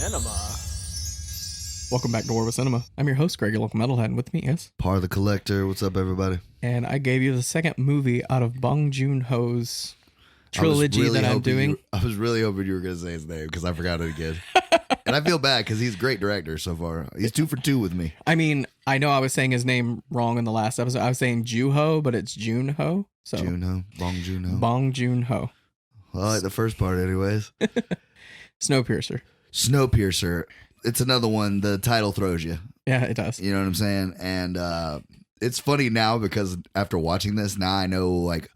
Cinema. Welcome back to War with Cinema. I'm your host, Greg, your local metalhead, and with me is... Par the Collector. What's up, everybody? And I gave you the second movie out of Bong Joon-ho's trilogy that I'm doing. I was really hoping you were going to say his name because I forgot it again. And I feel bad because he's a great director so far. He's 2 for 2 with me. I mean, I know I was saying his name wrong in the last episode. I was saying Joo-ho, but it's Joon-ho. So Joon-ho. Bong Joon-ho. Bong Joon-ho. Well, I like the first part anyways. Snowpiercer. Snowpiercer. It's another one. The title throws you. Yeah, it does. You know what I'm saying? And it's funny now because after watching this, now I know like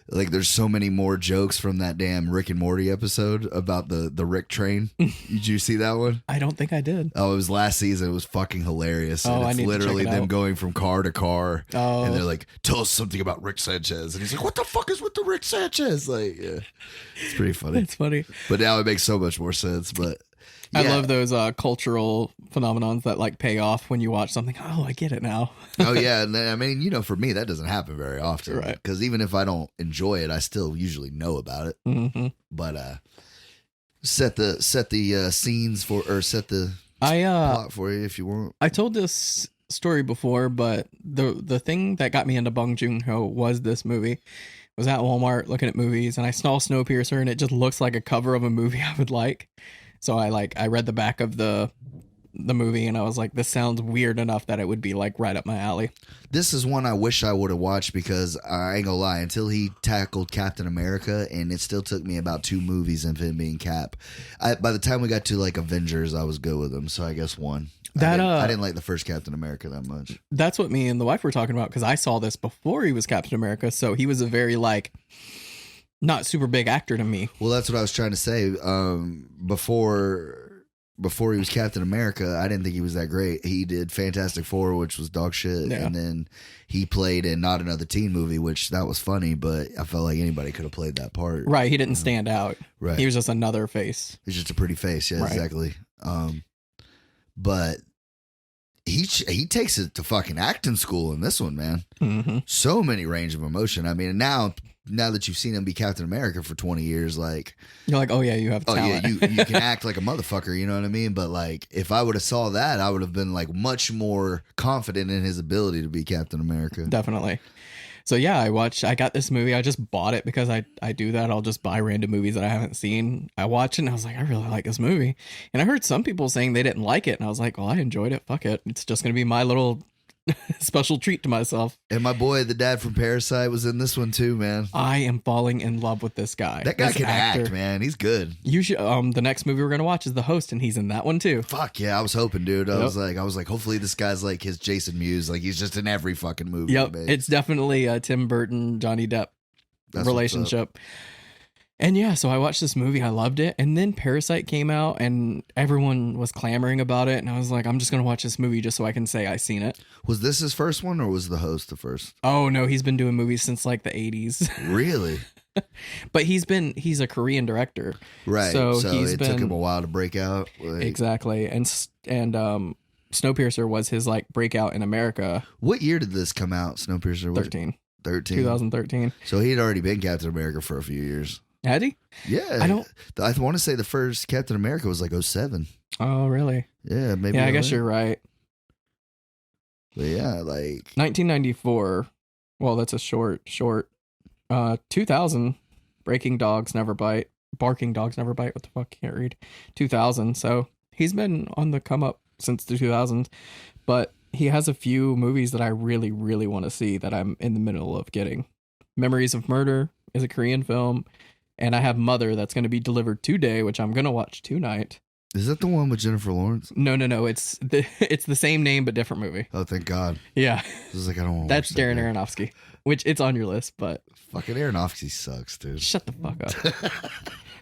there's so many more jokes from that damn Rick and Morty episode about the Rick train. Did you see that one? I don't think I did. Oh, it was last season. It was fucking hilarious. Oh, And I it's need to check literally it them out. going from car to car. Oh. And they're like, tell us something about Rick Sanchez. And he's like, what the fuck is with the Rick Sanchez? Like, yeah. It's pretty funny. It's funny. But now it makes so much more sense. But yeah. I love those cultural phenomenons that like pay off when you watch something. Oh, I get it now. Oh, yeah. And then, I mean, you know, for me, that doesn't happen very often. Right. Because even if I don't enjoy it, I still usually know about it. Mm-hmm. But set the scenes for, or set the plot for you if you want. I told this story before, but the thing that got me into Bong Joon-ho was this movie. I was at Walmart looking at movies, and I saw Snowpiercer, and it just looks like a cover of a movie I would like. So I read the back of the movie, and I was like, this sounds weird enough that it would be like right up my alley. This is one I wish I would have watched because I ain't gonna lie, until he tackled Captain America, and it still took me about 2 movies of him being Cap. By the time we got to like Avengers, I was good with him. So I guess 1. I didn't like the first Captain America that much. That's what me and the wife were talking about, because I saw this before he was Captain America, so he was a very like not super big actor to me. Well, that's what I was trying to say. Before he was Captain America, I didn't think he was that great. He did Fantastic Four, which was dog shit, Yeah. and then he played in Not Another Teen Movie, which that was funny, but I felt like anybody could have played that part. Right, he didn't stand out. Right. He was just another face. He's just a pretty face, yeah, Right. exactly. But he takes it to fucking acting school in this one, man. Mm-hmm. So many range of emotion. I mean, now that you've seen him be Captain America for 20 years, like, You're like, oh yeah, you have oh talent. yeah, you can act like a motherfucker, you know what I mean? But like, if I would have saw that, I would have been like much more confident in his ability to be Captain America. Definitely. So yeah, I got this movie. I just bought it because I do that. I'll just buy random movies that I haven't seen. I watch it and I was like, I really like this movie. And I heard some people saying they didn't like it. And I was like, well, I enjoyed it. Fuck it. It's just going to be my little special treat to myself. And my boy, the dad from Parasite, was in this one too, man. I am falling in love with this guy. That guy This can actor. act, man. He's good. You should, the next movie we're going to watch is The Host, and he's in that one too. Fuck yeah, I was hoping, dude. I Yep. was like, hopefully this guy's like his Jason Mewes, like he's just in every fucking movie. Yep. Man. It's definitely a Tim Burton, Johnny Depp That's relationship. And yeah, so I watched this movie. I loved it. And then Parasite came out and everyone was clamoring about it. And I was like, I'm just going to watch this movie just so I can say I seen it. Was this his first one or was The Host the first? Oh, no, he's been doing movies since like the 80s. Really? But he's a Korean director. Right. So So, he's it been- took him a while to break out. Like, Exactly. And Snowpiercer was his like breakout in America. What year did this come out, Snowpiercer? 13. 2013. So he had already been Captain America for a few years. Had he? Yeah. I want to say the first Captain America was like 07. Oh, really? Yeah, maybe. Yeah, I guess you're right. But yeah, like 1994. Well, that's a short. 2000. Barking dogs never bite. What the fuck? Can't read. 2000. So he's been on the come up since the 2000s. But he has a few movies that I really, really want to see that I'm in the middle of getting. Memories of Murder is a Korean film. And I have Mother that's going to be delivered today, which I'm going to watch tonight. is that the one with Jennifer Lawrence? No. It's the same name, but different movie. Oh, thank God. Yeah. This is like, I don't want to That's Darren Aronofsky, which it's on your list, but Fucking Aronofsky sucks, dude. shut the fuck up.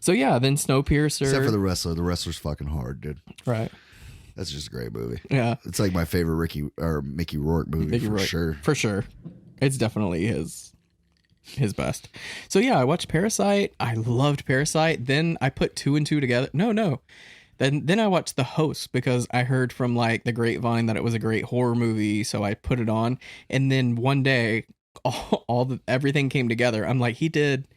So yeah, then Snowpiercer. Except for the wrestler. The wrestler's fucking hard, dude. Right. That's just a great movie. Yeah. It's like my favorite Mickey Rourke movie Mickey for Rourke. sure. For sure. It's definitely his best. So yeah, I watched Parasite. I loved Parasite. Then I put 2 and 2 together. No. Then I watched The Host because I heard from like the grapevine that it was a great horror movie, so I put it on. And then one day, everything came together. I'm like, he did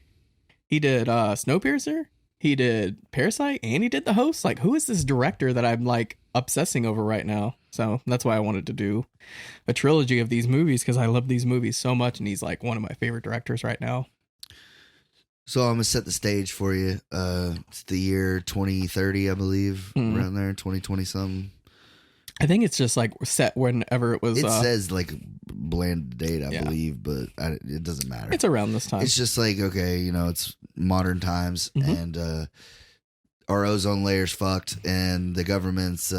Snowpiercer. He did Parasite and he did The Host. Like, who is this director that I'm like obsessing over right now? So that's why I wanted to do a trilogy of these movies, because I love these movies so much, and he's like one of my favorite directors right now. So I'm gonna set the stage for you. It's the year 2030, I believe, around there, 2020 something. I think it's just like set whenever it was. It says like bland date, I believe, but it doesn't matter. It's around this time. It's just like, okay, it's modern times, and our ozone layer's fucked, and the government's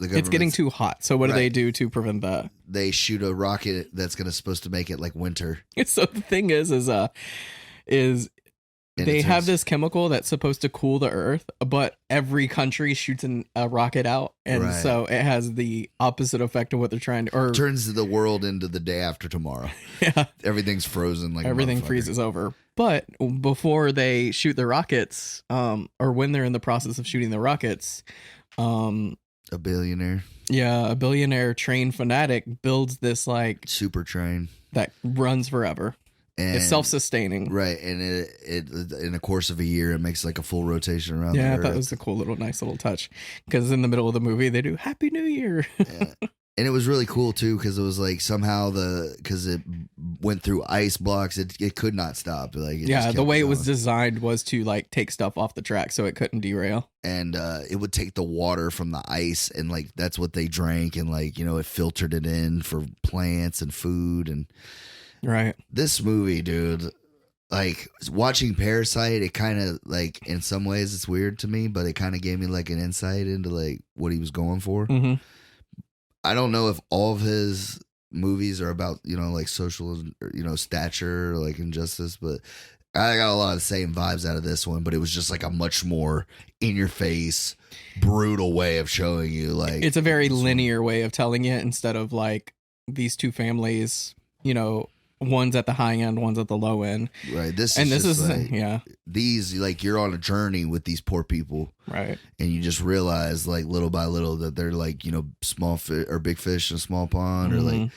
it's getting too hot. So what do they do to prevent that? They shoot a rocket that's supposed to make it like winter. So the thing is they have this chemical that's supposed to cool the earth, but every country shoots a rocket out, and so it has the opposite effect of what they're trying to. Or turns the world into the day after tomorrow. Yeah, everything's frozen. Like everything freezes over. But before they shoot the rockets, or when they're in the process of shooting the rockets, a billionaire. Yeah, a billionaire train fanatic builds this like super train that runs forever. And it's self-sustaining. Right, and it in the course of a year, it makes like a full rotation around the Earth. Yeah, I thought it was a cool nice little touch. Because in the middle of the movie, they do Happy New Year. Yeah. And it was really cool, too, because it was like somehow because it went through ice blocks, it could not stop. Like the way it was designed was to like take stuff off the track so it couldn't derail. And it would take the water from the ice, and like that's what they drank, and like, it filtered it in for plants and food. And right. This movie, dude, like watching Parasite, it kind of like in some ways it's weird to me, but it kind of gave me like an insight into like what he was going for. Mm-hmm. I don't know if all of his movies are about, like social, stature, or like injustice, but I got a lot of the same vibes out of this one, but it was just like a much more in your face, brutal way of showing you like. It's a very linear way of telling it, instead of like these two families, one's at the high end, one's at the low end. Right. This is like, these, like, you're on a journey with these poor people. Right. And you just realize, like, little by little that they're like, small fish or big fish in a small pond, or like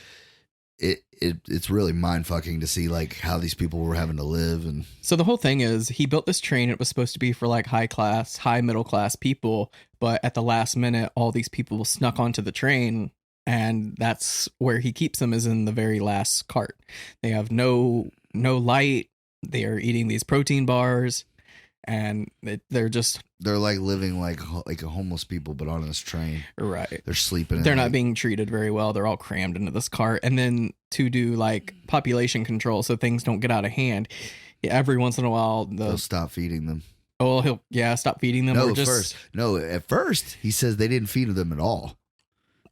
it's really mind fucking to see like how these people were having to live. And so the whole thing is he built this train. It was supposed to be for like high middle class people, but at the last minute, all these people snuck onto the train. And that's where he keeps them, is in the very last cart. They have no light. They are eating these protein bars, and they're like living like a homeless people, but on this train. Right. They're sleeping. They're not being treated very well. They're all crammed into this cart. And then to do like population control, so things don't get out of hand, every once in a while they'll stop feeding them. Oh, he'll stop feeding them. At first he says they didn't feed them at all.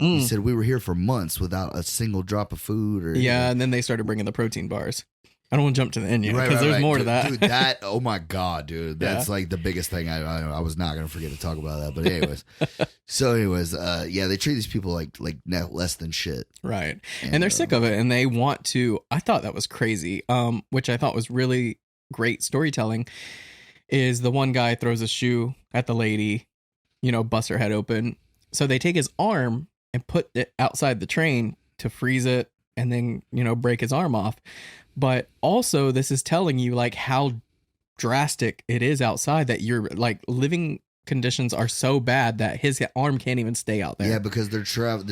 He said we were here for months without a single drop of food. And then they started bringing the protein bars. I don't want to jump to the end yet, because there's more to that. Dude, that, oh my God, dude. That's like the biggest thing. I was not going to forget to talk about that. But anyways. They treat these people like less than shit. Right. And they're sick of it. And they want to, I thought that was crazy, which I thought was really great storytelling, is the one guy throws a shoe at the lady, busts her head open. So they take his arm and put it outside the train to freeze it, and then, break his arm off. But also this is telling you like how drastic it is outside, that you're like living conditions are so bad that his arm can't even stay out there. Yeah, because the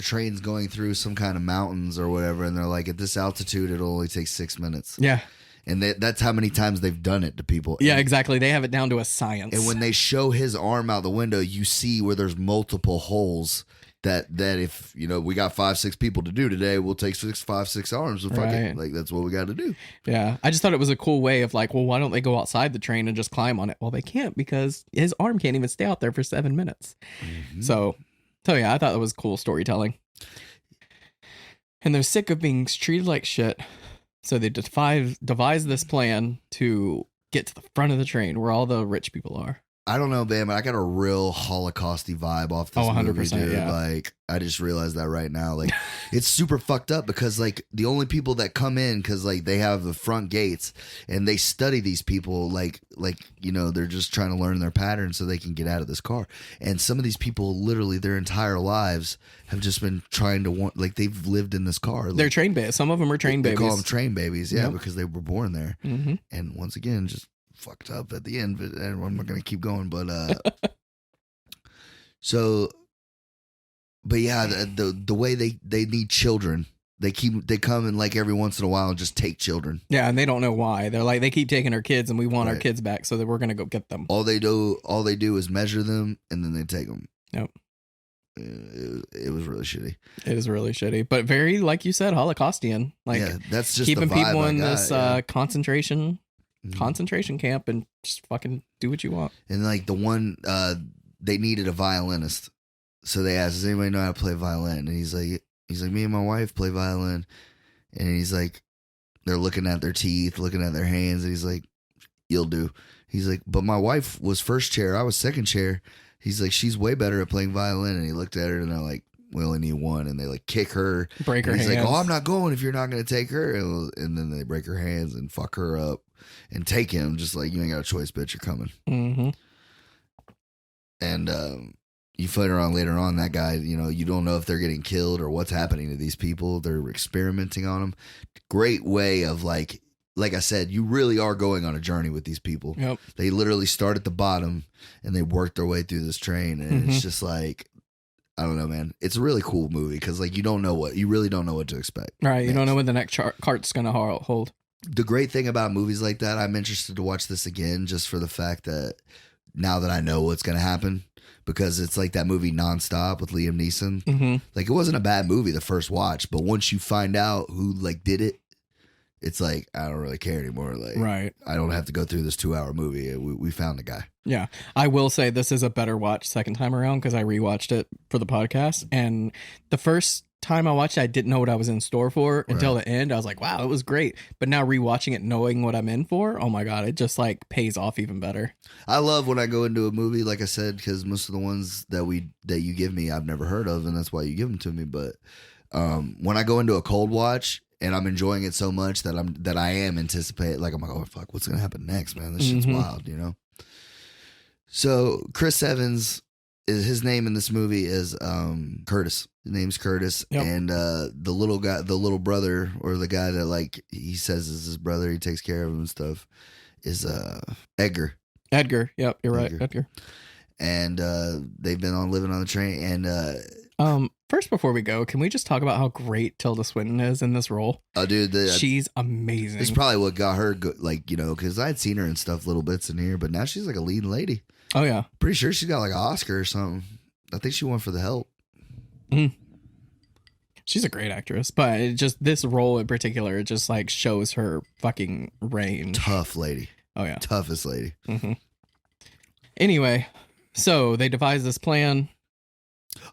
train's going through some kind of mountains or whatever, and they're like, at this altitude, it'll only take 6 minutes. Yeah. And that's how many times they've done it to people. Yeah, exactly. They have it down to a science. And when they show his arm out the window, you see where there's multiple holes that if, we got 5-6 people to do today, we'll take 5-6 arms and fucking like, that's what we got to do. Yeah. I just thought it was a cool way of like, well, why don't they go outside the train and just climb on it? Well, they can't, because his arm can't even stay out there for 7 minutes. Mm-hmm. So yeah, I thought that was cool storytelling. And they're sick of being treated like shit. So they devise this plan to get to the front of the train where all the rich people are. I don't know, man, but I got a real Holocausty vibe off this movie, dude. Yeah. Like, I just realized that right now. Like, it's super fucked up, because like the only people that come in, because like they have the front gates and they study these people, like they're just trying to learn their patterns so they can get out of this car. And some of these people, literally their entire lives, have just been trying to they've lived in this car. Like, they're train babies. Some of them are train babies. They call them train babies, because they were born there. Mm-hmm. And once again, just fucked up at the end, but I'm not gonna keep going. But so, but yeah, the way they need children. They come and like every once in a while and just take children. Yeah, and they don't know why. They're like, they keep taking our kids, and we want our Right. kids back, so that we're gonna go get them. All they do is measure them, and then they take them. Yep. It was really shitty. It is really shitty, but very, like you said, Holocaustian. Like, yeah, that's just keeping the vibe people I in got, this yeah. concentration Mhm. camp and just fucking do what you want. And like the one, they needed a violinist, so they asked, "Does anybody know how to play violin?" And he's like, "Me and my wife play violin." And he's like, they're looking at their teeth, looking at their hands, and he's like, "You'll do." He's like, "But my wife was first chair, I was second chair." He's like, "She's way better at playing violin." And he looked at her, and they're like, "We only need one." And they like kick her, Break her and he's hands. like, "Oh, I'm not going if you're not going to take her." And then they break her hands and fuck her up and take him, just like, "You ain't got a choice, bitch. You're coming." Mm-hmm. And you find around later on, that guy, you don't know if they're getting killed or what's happening to these people. They're experimenting on them. Great way of like I said, you really are going on a journey with these people. Yep. They literally start at the bottom and they work their way through this train. And it's just like, I don't know, man. It's a really cool movie because like you really don't know what to expect. Right. You don't know when the next cart's gonna hold. The great thing about movies like that, I'm interested to watch this again just for the fact that now that I know what's going to happen, because it's like that movie Nonstop with Liam Neeson. Mm-hmm. Like, it wasn't a bad movie the first watch, but once you find out who like did it, it's like, I don't really care anymore. Like, Right. I don't have to go through this 2-hour movie. We found the guy. Yeah. I will say this is a better watch second time around because I rewatched it for the podcast. And the first time I watched it, I didn't know what I was in store for until the end. I was like, wow, it was great. But now rewatching it, knowing what I'm in for, oh my God, it just like pays off even better. I love when I go into a movie, like I said, because most of the ones that you give me, I've never heard of, and that's why you give them to me. But when I go into a cold watch and I'm enjoying it so much that I am anticipating, like I'm like, oh fuck, what's gonna happen next, man? This shit's wild, So Chris Evans, his name in this movie is Curtis. His name's Curtis, Yep. and the little brother, or the guy that like he says is his brother, he takes care of him and stuff, is Edgar. Edgar. Yep, you're right. Edgar. And they've been living on the train, and first, before we go, can we just talk about how great Tilda Swinton is in this role? Oh, dude, she's amazing. It's probably what got her, because I'd seen her and stuff, little bits in here, but now she's like a leading lady. Oh yeah, pretty sure she's got like an Oscar or something. I think she won for The Help. She's a great actress, but it just this role in particular, it just like shows her fucking range. Tough lady. Oh yeah, toughest lady. Mm-hmm. Anyway, so they devise this plan.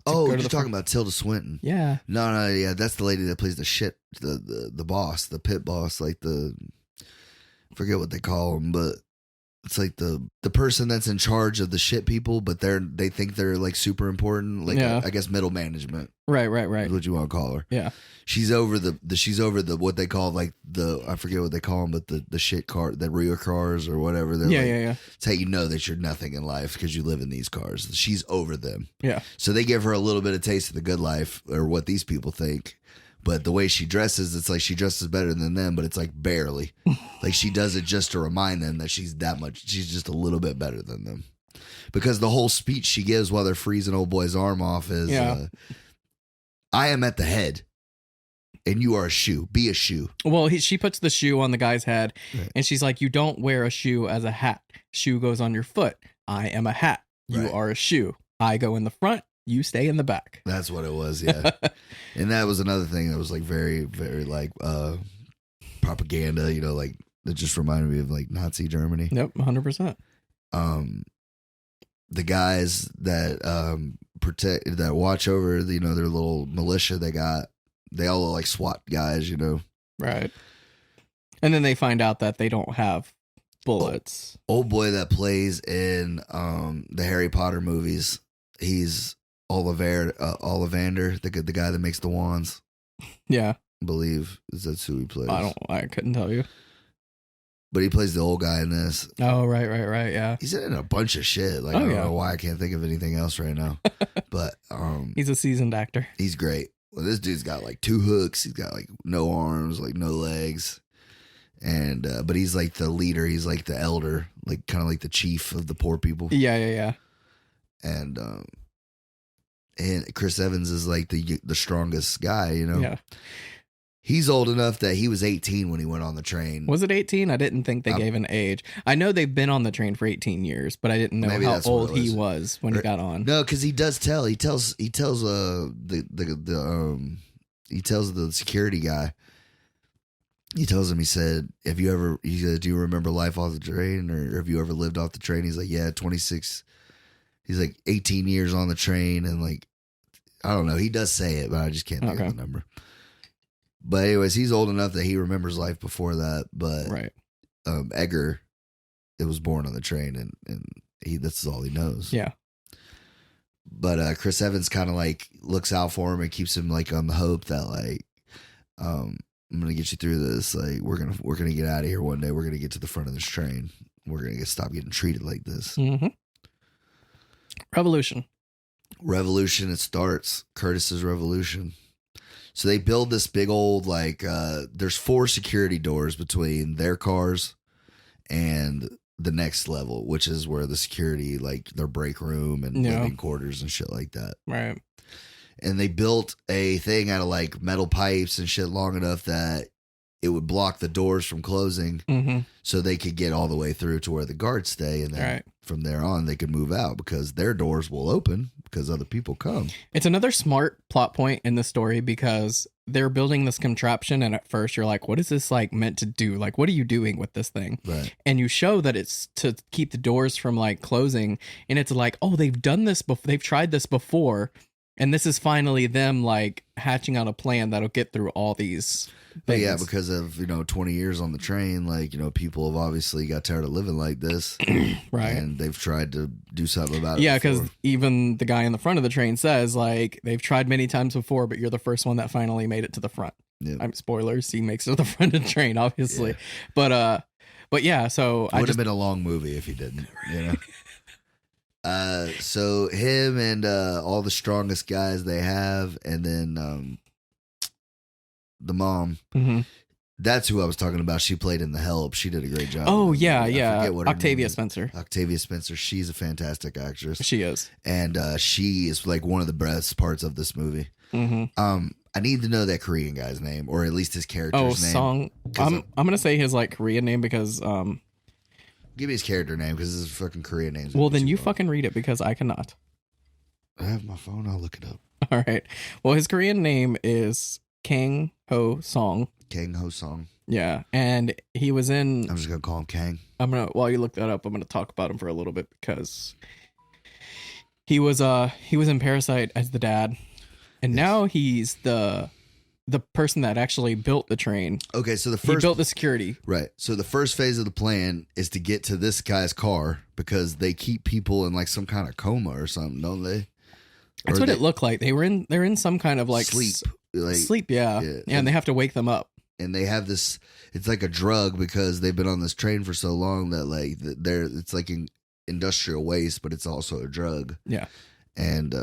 Oh, you're talking about Tilda Swinton? Yeah. No, yeah, that's the lady that plays the boss, the pit boss, like forget what they call him, but it's like the person that's in charge of the shit people, but they think they're like super important, like I guess middle management. Right. Is what you want to call her. Yeah. She's over the what they call like I forget what they call them, but the shit car, the real cars or whatever. They're yeah. It's how you know that you're nothing in life because you live in these cars. She's over them. Yeah. So they give her a little bit of taste of the good life, or what these people think. But the way she dresses, it's like she dresses better than them, but it's like barely. Like she does it just to remind them that she's just a little bit better than them. Because the whole speech she gives while they're freezing old boy's arm off is, I am at the head and you are a shoe. Be a shoe. Well, she puts the shoe on the guy's head, right. And she's like, you don't wear a shoe as a hat. Shoe goes on your foot. I am a hat. You are a shoe. I go in the front. You stay in the back. That's what it was, yeah. And that was another thing that was like very, very like propaganda, like it just reminded me of like Nazi Germany. Yep, 100%. The guys that protect, that watch over, their little militia they all look like SWAT guys, Right. And then they find out that they don't have bullets. Old boy that plays in the Harry Potter movies, he's Ollivander, the guy that makes the wands. Yeah. I believe that's who he plays. I couldn't tell you. But he plays the old guy in this. Oh, right, yeah. He's in a bunch of shit. Like I don't know why I can't think of anything else right now. But he's a seasoned actor. He's great. Well, this dude's got like 2 hooks. He's got like no arms, like no legs. And but he's like the leader. He's like the elder, like kind of like the chief of the poor people. Yeah. And Chris Evans is like the strongest guy, you know. Yeah. He's old enough that he was 18 when he went on the train. Was it 18? I didn't think they gave an age. I know they've been on the train for 18 years, but I didn't know how old he was when he got on. No, because he tells the security guy. He tells him, he said, do you remember life off the train, or have you ever lived off the train? He's like, yeah, 26. He's like 18 years on the train, and like, I don't know. He does say it, but I just can't think of the number. But anyways, he's old enough that he remembers life before that. But Edgar, it was born on the train, and that's all he knows. Yeah. But Chris Evans kind of like looks out for him and keeps him like on the hope that like, I'm gonna get you through this. Like we're gonna get out of here one day. We're gonna get to the front of this train. We're gonna stop getting treated like this. Mm-hmm. Revolution. It starts. Curtis's revolution. So they build this big old, like, there's 4 security doors between their cars and the next level, which is where the security, like their break room and living quarters and shit like that. Right. And they built a thing out of like metal pipes and shit long enough that it would block the doors from closing, so they could get all the way through to where the guards stay. And then from there on, they could move out because their doors will open because other people come. It's another smart plot point in the story because they're building this contraption. And at first you're like, what is this like meant to do? Like, what are you doing with this thing? Right. And you show that it's to keep the doors from like closing. And it's like, oh, they've done this before. They've tried this before. And this is finally them like hatching out a plan that'll get through all these things. Yeah, because of, 20 years on the train, like, people have obviously got tired of living like this. Right. And they've tried to do something about it. Yeah, because even the guy in the front of the train says, like, they've tried many times before, but you're the first one that finally made it to the front. Yep. Spoilers, he makes it to the front of the train, obviously. Yeah. But yeah, so it would have been a long movie if he didn't, So him and all the strongest guys they have, and then the mom. Mm-hmm. That's who I was talking about. She played in The Help. She did a great job. Oh, yeah. Octavia Spencer. Octavia Spencer. She's a fantastic actress. She is. And she is like one of the best parts of this movie. Mm-hmm. I need to know that Korean guy's name, or at least his character's name. Song. I'm going to say his like Korean name because... Give me his character name because his fucking Korean name. Well, then you fucking read it because I cannot. I have my phone. I'll look it up. All right. Well, his Korean name is Kang Ho Song. Kang Ho Song. Yeah, and he was in. I'm just gonna call him Kang. While you look that up, I'm gonna talk about him for a little bit because he was in Parasite as the dad, and now he's the person that actually built the train. Okay, so he built the security. Right. So the first phase of the plan is to get to this guy's car because they keep people in like some kind of coma or something, don't they? That's what it looked like. They're in some kind of like sleep. Sleep, yeah, and they have to wake them up. And they have this. It's like a drug because they've been on this train for so long that like it's like industrial waste, but it's also a drug. Yeah. And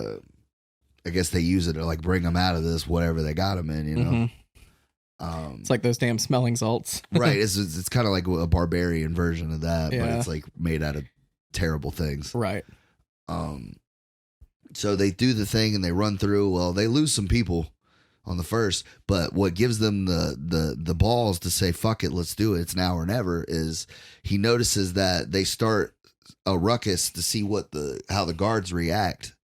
I guess they use it to like bring them out of this whatever they got them in, It's like those damn smelling salts. Right. It's kind of like a barbarian version of that, but it's like made out of terrible things. Right. So they do the thing and they run through. Well, they lose some people on the first, but what gives them the balls to say fuck it, let's do it, it's now or never, is he notices that they start a ruckus to see how the guards react.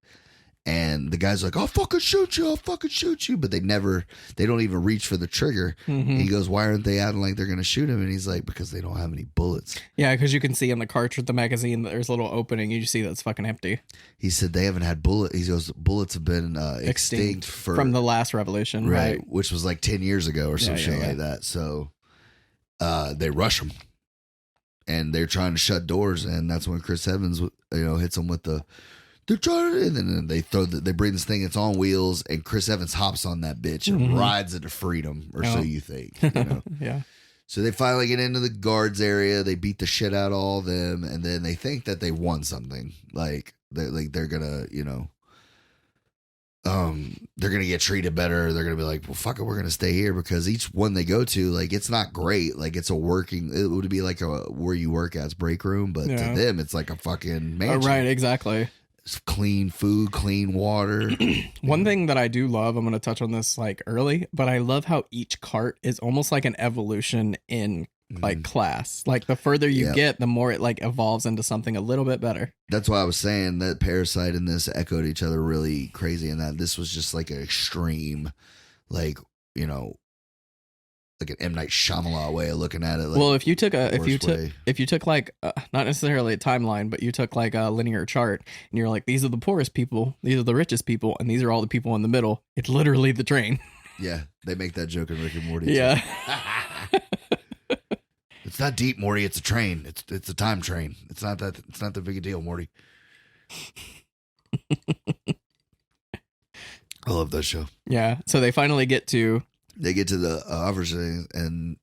And the guy's like, I'll fucking shoot you. But they don't even reach for the trigger. Mm-hmm. He goes, why aren't they acting like they're going to shoot him? And he's like, because they don't have any bullets. Yeah, because you can see in the cartridge, the magazine, there's a little opening. You just see that's fucking empty. He said they haven't had bullets. He goes, bullets have been extinct from the last revolution. Right. Which was like 10 years ago or some shit like that. So they rush him. And they're trying to shut doors. And that's when Chris Evans, hits them with the... They're trying to, and then they bring this thing, it's on wheels, and Chris Evans hops on that bitch and rides it to freedom, or so you think, Yeah. So they finally get into the guards area, they beat the shit out of all of them, and then they think that they won something. Like they're gonna, they're gonna get treated better. They're gonna be like, well, fuck it, we're gonna stay here because each one they go to, like, it's not great. Like, it's a working. It would be like a where you work at's break room, but to them, it's like a fucking mansion. Right, exactly. It's clean food, clean water. One thing that I do love, I'm going to touch on this like early, but I love how each cart is almost like an evolution in like class. Like the further you get, the more it like evolves into something a little bit better. That's why I was saying that Parasite and this echoed each other really crazy, and that this was just like an extreme, like, you know, like an M. Night Shyamalan way of looking at it. Like, well, if you took like not necessarily a timeline, but you took like a linear chart, and you're like, these are the poorest people, these are the richest people, and these are all the people in the middle. It's literally the train. Yeah, they make that joke in Rick and Morty. Yeah. It's not deep, Morty. It's a train. It's a time train. It's not that big a deal, Morty. I love that show. Yeah. So they finally get to the officer, and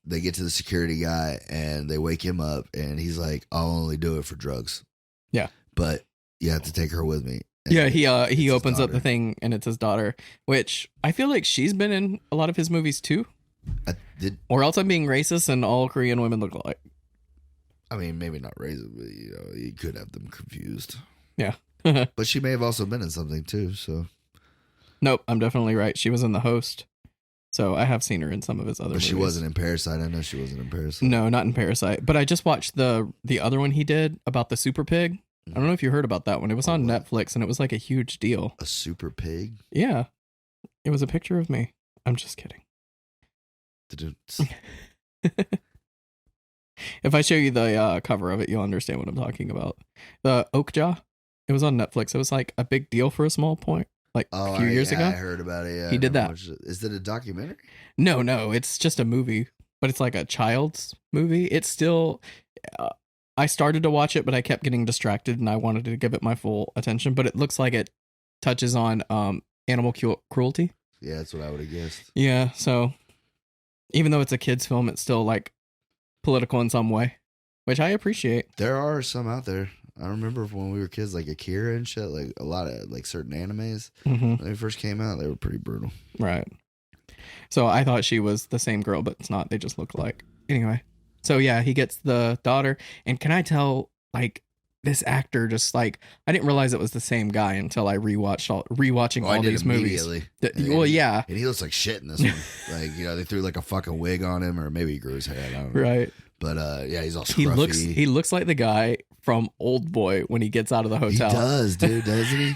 they get to the security guy, and they wake him up, and he's like, I'll only do it for drugs. Yeah. But you have to take her with me. And yeah, he opens up the thing, and it's his daughter, which I feel like she's been in a lot of his movies too. Or else I'm being racist and all Korean women look alike. I mean, maybe not racist, but you could have them confused. Yeah. But she may have also been in something too, so. Nope, I'm definitely right. She was in The Host. So I have seen her in some of his other movies. But she wasn't in Parasite. I know she wasn't in Parasite. No, not in Parasite. But I just watched the other one he did about the super pig. I don't know if you heard about that one. It was on Netflix, and it was like a huge deal. A super pig? Yeah. It was a picture of me. I'm just kidding. If I show you the cover of it, you'll understand what I'm talking about. The Oakjaw. It was on Netflix. It was like a big deal for a small point. Like a few years ago. I heard about it. Yeah, he did that. Is it a documentary? No, it's just a movie, but it's like a child's movie. It's still, I started to watch it, but I kept getting distracted, and I wanted to give it my full attention. But it looks like it touches on animal cruelty. Yeah, that's what I would have guessed. Yeah, so even though it's a kid's film, it's still like political in some way, which I appreciate. There are some out there. I remember when we were kids, like Akira and shit, like a lot of like certain animes, when they first came out, they were pretty brutal. Right. So I thought she was the same girl, but it's not. They just look alike. Anyway. So yeah, he gets the daughter. And can I tell, like, this actor just like, I didn't realize it was the same guy until I rewatching all these movies. Well, yeah. And he looks like shit in this one. Like, they threw like a fucking wig on him, or maybe he grew his hair. I don't know. Right. But yeah, he's all scruffy. He looks like the guy from Old Boy when he gets out of the hotel. He does, dude, doesn't he?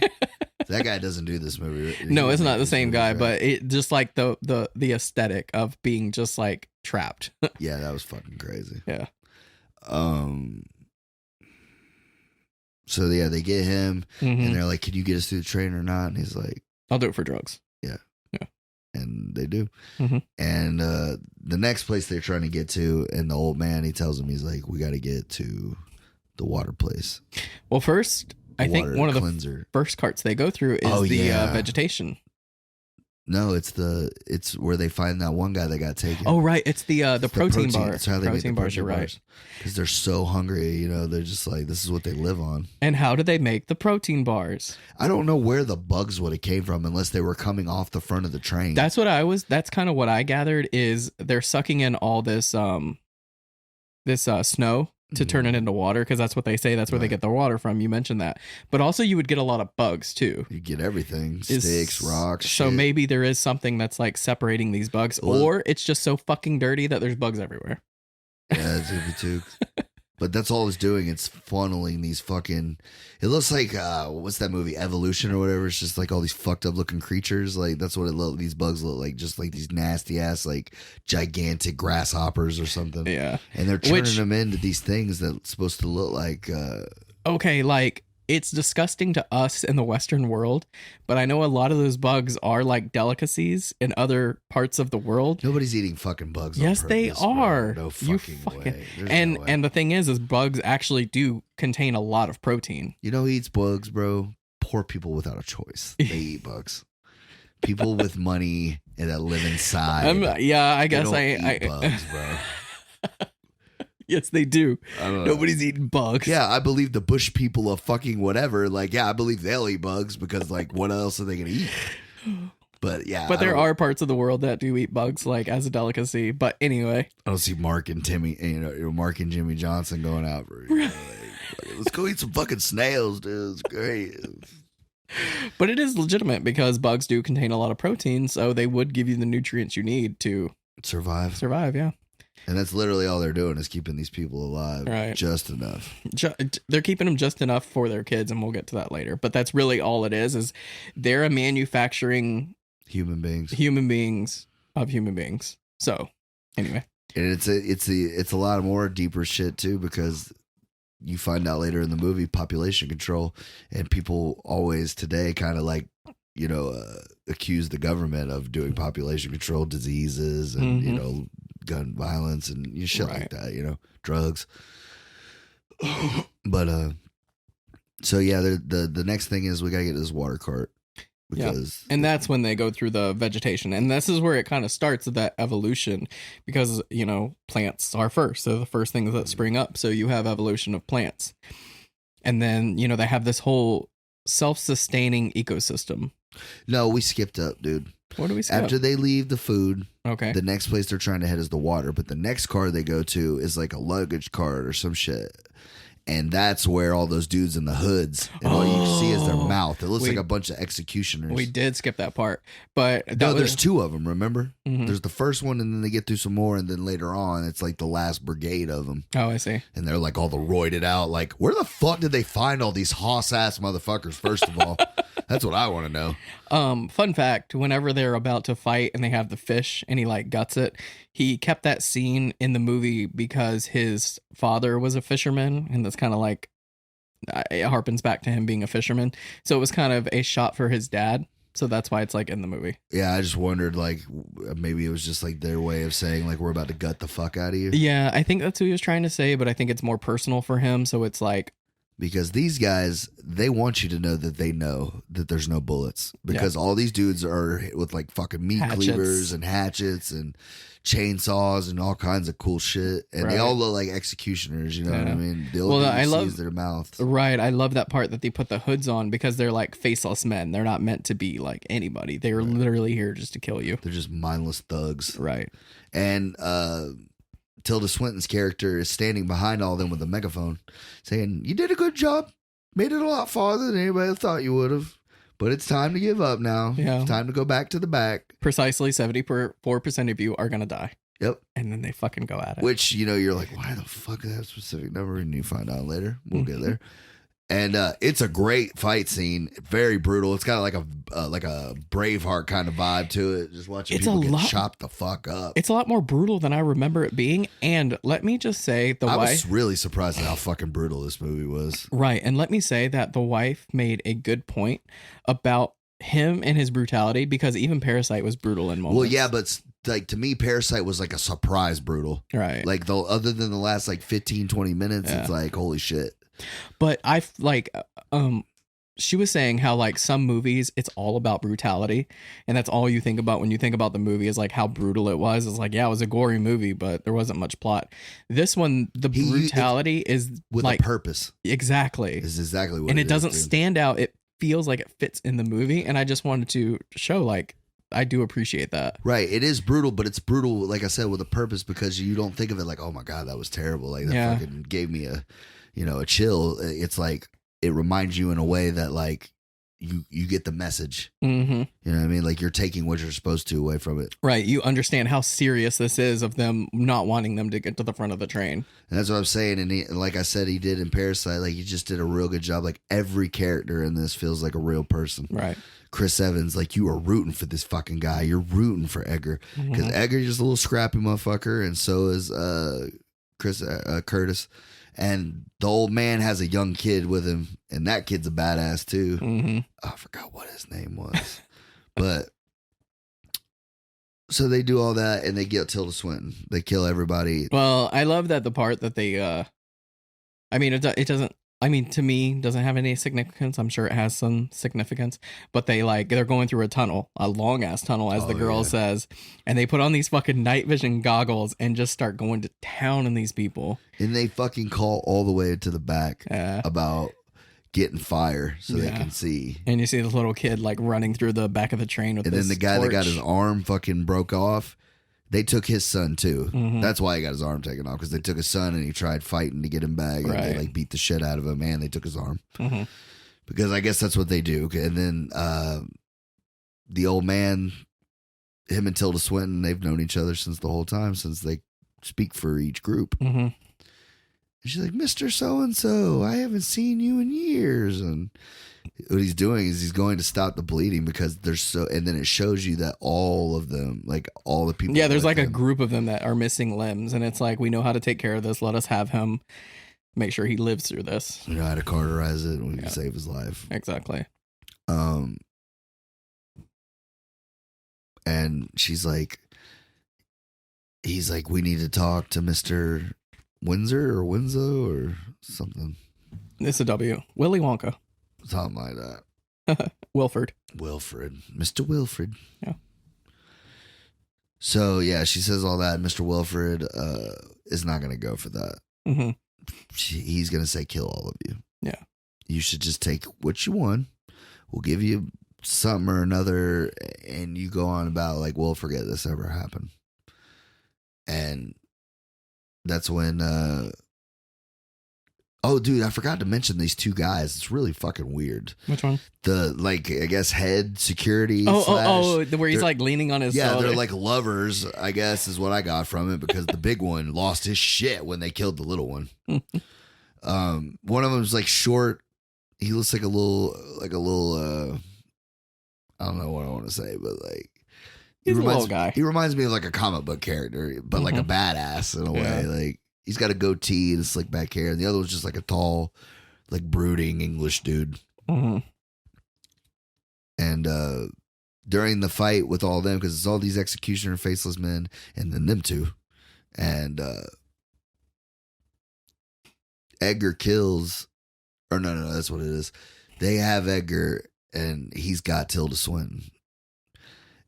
That guy doesn't do this movie. No, it's not the same guy, right? But it just like the aesthetic of being just like trapped. Yeah, that was fucking crazy. Yeah. So yeah, they get him, and they're like, "Can you get us through the train or not?" And he's like, "I'll do it for drugs." Yeah. And they do. And the next place they're trying to get to, and the old man, he tells them, he's like, "We got to get to the water place." Well, first, I think one of the first carts they go through is vegetation. No, it's where they find that one guy that got taken. Oh, right. It's the protein bar. That's how they make the bars. You're right. Because they're so hungry, they're just like, this is what they live on. And how did they make the protein bars? I don't know where the bugs would have came from unless they were coming off the front of the train. That's kind of what I gathered is they're sucking in all this snow to turn it into water, because that's what they say. That's where they get the water from. You mentioned that. But also you would get a lot of bugs too. You get everything. Sticks, rocks, so shit. Maybe there is something that's like separating these bugs, or it's just so fucking dirty that there's bugs everywhere. Yeah, it could be too. But that's all it's doing. It's funneling these fucking. It looks like what's that movie, Evolution or whatever? It's just like all these fucked up looking creatures. Like that's what these bugs look like. Just like these nasty ass like gigantic grasshoppers or something. Yeah, and they're turning them into these things that's supposed to look like. Okay, like it's disgusting to us in the Western world, but I know a lot of those bugs are like delicacies in other parts of the world. Nobody's eating fucking bugs. Yes, on they purpose, are. Bro. No fucking way. And no way. And the thing is bugs actually do contain a lot of protein. You know who eats bugs, bro? Poor people without a choice. They eat bugs. People with money and that live inside. Yeah, I guess I eat bugs, bro. Yes, they do. I don't know. Nobody's eating bugs. Yeah, I believe the bush people of fucking whatever. Like, yeah, I believe they'll eat bugs because, like, what else are they gonna eat? But yeah, But there are parts of the world that do eat bugs, like as a delicacy. But anyway, I don't see Mark and Mark and Jimmy Johnson going out for. Like, let's go eat some fucking snails, dude. It's great. But it is legitimate because bugs do contain a lot of protein, so they would give you the nutrients you need to survive. Yeah. And that's literally all they're doing is keeping these people alive, right? Just enough. They're keeping them just enough for their kids, and we'll get to that later. But that's really all it is they're a manufacturing human beings of human beings. So anyway, and it's a lot more deeper shit too, because you find out later in the movie population control, and people always today kind of like, accuse the government of doing population control, diseases and gun violence and shit like that, drugs. But so yeah, the next thing is we gotta get this water cart. Because and that's when they go through the vegetation, and this is where it kind of starts that evolution, because plants are first, so the first things that spring up, so you have evolution of plants, and then they have this whole self-sustaining ecosystem. No, we skipped up, dude. What do we skip? After they leave the food, okay, the next place they're trying to head is the water, but the next car they go to is like a luggage cart or some shit. And that's where all those dudes in the hoods, and all you see is their mouth. It looks like a bunch of executioners. We did skip that part, but there's two of them. Remember, mm-hmm. There's the first one, and then they get through some more, and then later on, it's like the last brigade of them. Oh, I see. And they're like all the roided out. Like, where the fuck did they find all these hoss ass motherfuckers? First of all, that's what I want to know. Fun fact: whenever they're about to fight and they have the fish, and he like guts it, he kept that scene in the movie because his father was a fisherman, and that's kind of like. It harpens back to him being a fisherman, so it was kind of a shot for his dad, so that's why it's like in the movie. Yeah, I just wondered, like, maybe it was just like their way of saying like we're about to gut the fuck out of you. Yeah, I think that's what he was trying to say, but I think it's more personal for him, so it's like, because these guys, they want you to know that there's no bullets, because all these dudes are with like fucking meat cleavers and hatchets and chainsaws and all kinds of cool shit, and they all look like executioners. You know what I mean? The only thing you see is their mouth. Right. I love that part that they put the hoods on, because they're like faceless men. They're not meant to be like anybody. They are literally here just to kill you. They're just mindless thugs. Right. And Tilda Swinton's character is standing behind all of them with a megaphone saying, "You did a good job. Made it a lot farther than anybody thought you would have. But it's time to give up now. Yeah. It's time to go back to the back." Precisely 74% of you are going to die. Yep. And then they fucking go at it. Which, you're like, why the fuck is that specific number? And you find out later. We'll get there. And it's a great fight scene. Very brutal. It's got like a Braveheart kind of vibe to it. Just watching people get chopped the fuck up. It's a lot more brutal than I remember it being. And let me just say, I was really surprised at how fucking brutal this movie was. Right. And let me say that the wife made a good point about him and his brutality, because even Parasite was brutal in moments. Well, yeah, but like to me, Parasite was like a surprise brutal. Right. Like other than the last like 15, 20 minutes, it's like, holy shit. But I like, she was saying how like some movies, it's all about brutality, and that's all you think about when you think about the movie is like how brutal it was. It's like, yeah, it was a gory movie, but there wasn't much plot. This one, the brutality is with like a purpose. Exactly. Is exactly what. And it doesn't stand out. It feels like it fits in the movie, and I just wanted to show like I do appreciate that. Right. It is brutal, but it's brutal, like I said, with a purpose, because you don't think of it like, oh my God, that was terrible. Like that fucking gave me a chill. It's like, it reminds you in a way that like you get the message. Mm-hmm. You know what I mean? Like you're taking what you're supposed to away from it. Right. You understand how serious this is of them not wanting them to get to the front of the train. And that's what I'm saying. And like I said, he did in Parasite, like he just did a real good job. Like every character in this feels like a real person. Right. Chris Evans, like you are rooting for this fucking guy. You're rooting for Edgar, because Edgar's just a little scrappy motherfucker, and so is Curtis. And the old man has a young kid with him, and that kid's a badass too. Mm-hmm. I forgot what his name was. But so they do all that, and they get Tilda Swinton. They kill everybody. Well, I love that the part that they, I mean, it doesn't I mean, to me, doesn't have any significance. I'm sure it has some significance, but they're going through a tunnel, a long ass tunnel, as the girl says, and they put on these fucking night vision goggles and just start going to town on these people. And they fucking call all the way to the back about getting fire so they can see. And you see this little kid like running through the back of the train with. And then the guy that got his arm fucking broke off. They took his son too. Mm-hmm. That's why he got his arm taken off, because they took his son and he tried fighting to get him back. And they like beat the shit out of him, and they took his arm. Mm-hmm. Because I guess that's what they do. And then the old man, him and Tilda Swinton, they've known each other since the whole time, since they speak for each group. Mm-hmm. And she's like, Mr. So-and-so, I haven't seen you in years. And what he's doing is he's going to stop the bleeding, because there's and then it shows you that all of them, like all the people. Yeah, there's like a group of them that are missing limbs, and it's like, we know how to take care of this. Let us have him make sure he lives through this. We know how to cauterize it, and we can save his life. Exactly. And he's like, we need to talk to Mr. Windsor or Winslow or something. It's a W. Willy Wonka. Something like that. Wilfred. Mr. Wilfred. Yeah. So, yeah, she says all that. Mr. Wilfred is not going to go for that. Mm-hmm. He's going to say, kill all of you. Yeah. You should just take what you want. We'll give you something or another, and you go on about, like, we'll forget this ever happened. And that's when... Oh, dude, I forgot to mention these two guys. It's really fucking weird. Which one? The, like, I guess, head security. Where he's, like, leaning on his shoulder. They're, like, lovers, I guess, is what I got from it, because the big one lost his shit when they killed the little one. One of them's, like, short. He looks like a little, I don't know what I want to say, but, like, he's a little guy. He reminds me of, like, a comic book character, but, like, a badass in a way. Like, he's got a goatee and slick back hair, and the other was just like a tall, like brooding English dude. Mm-hmm. And during the fight with all of them, because it's all these executioner faceless men, and then them two, and Edgar kills, or no, that's what it is. They have Edgar, and he's got Tilda Swinton.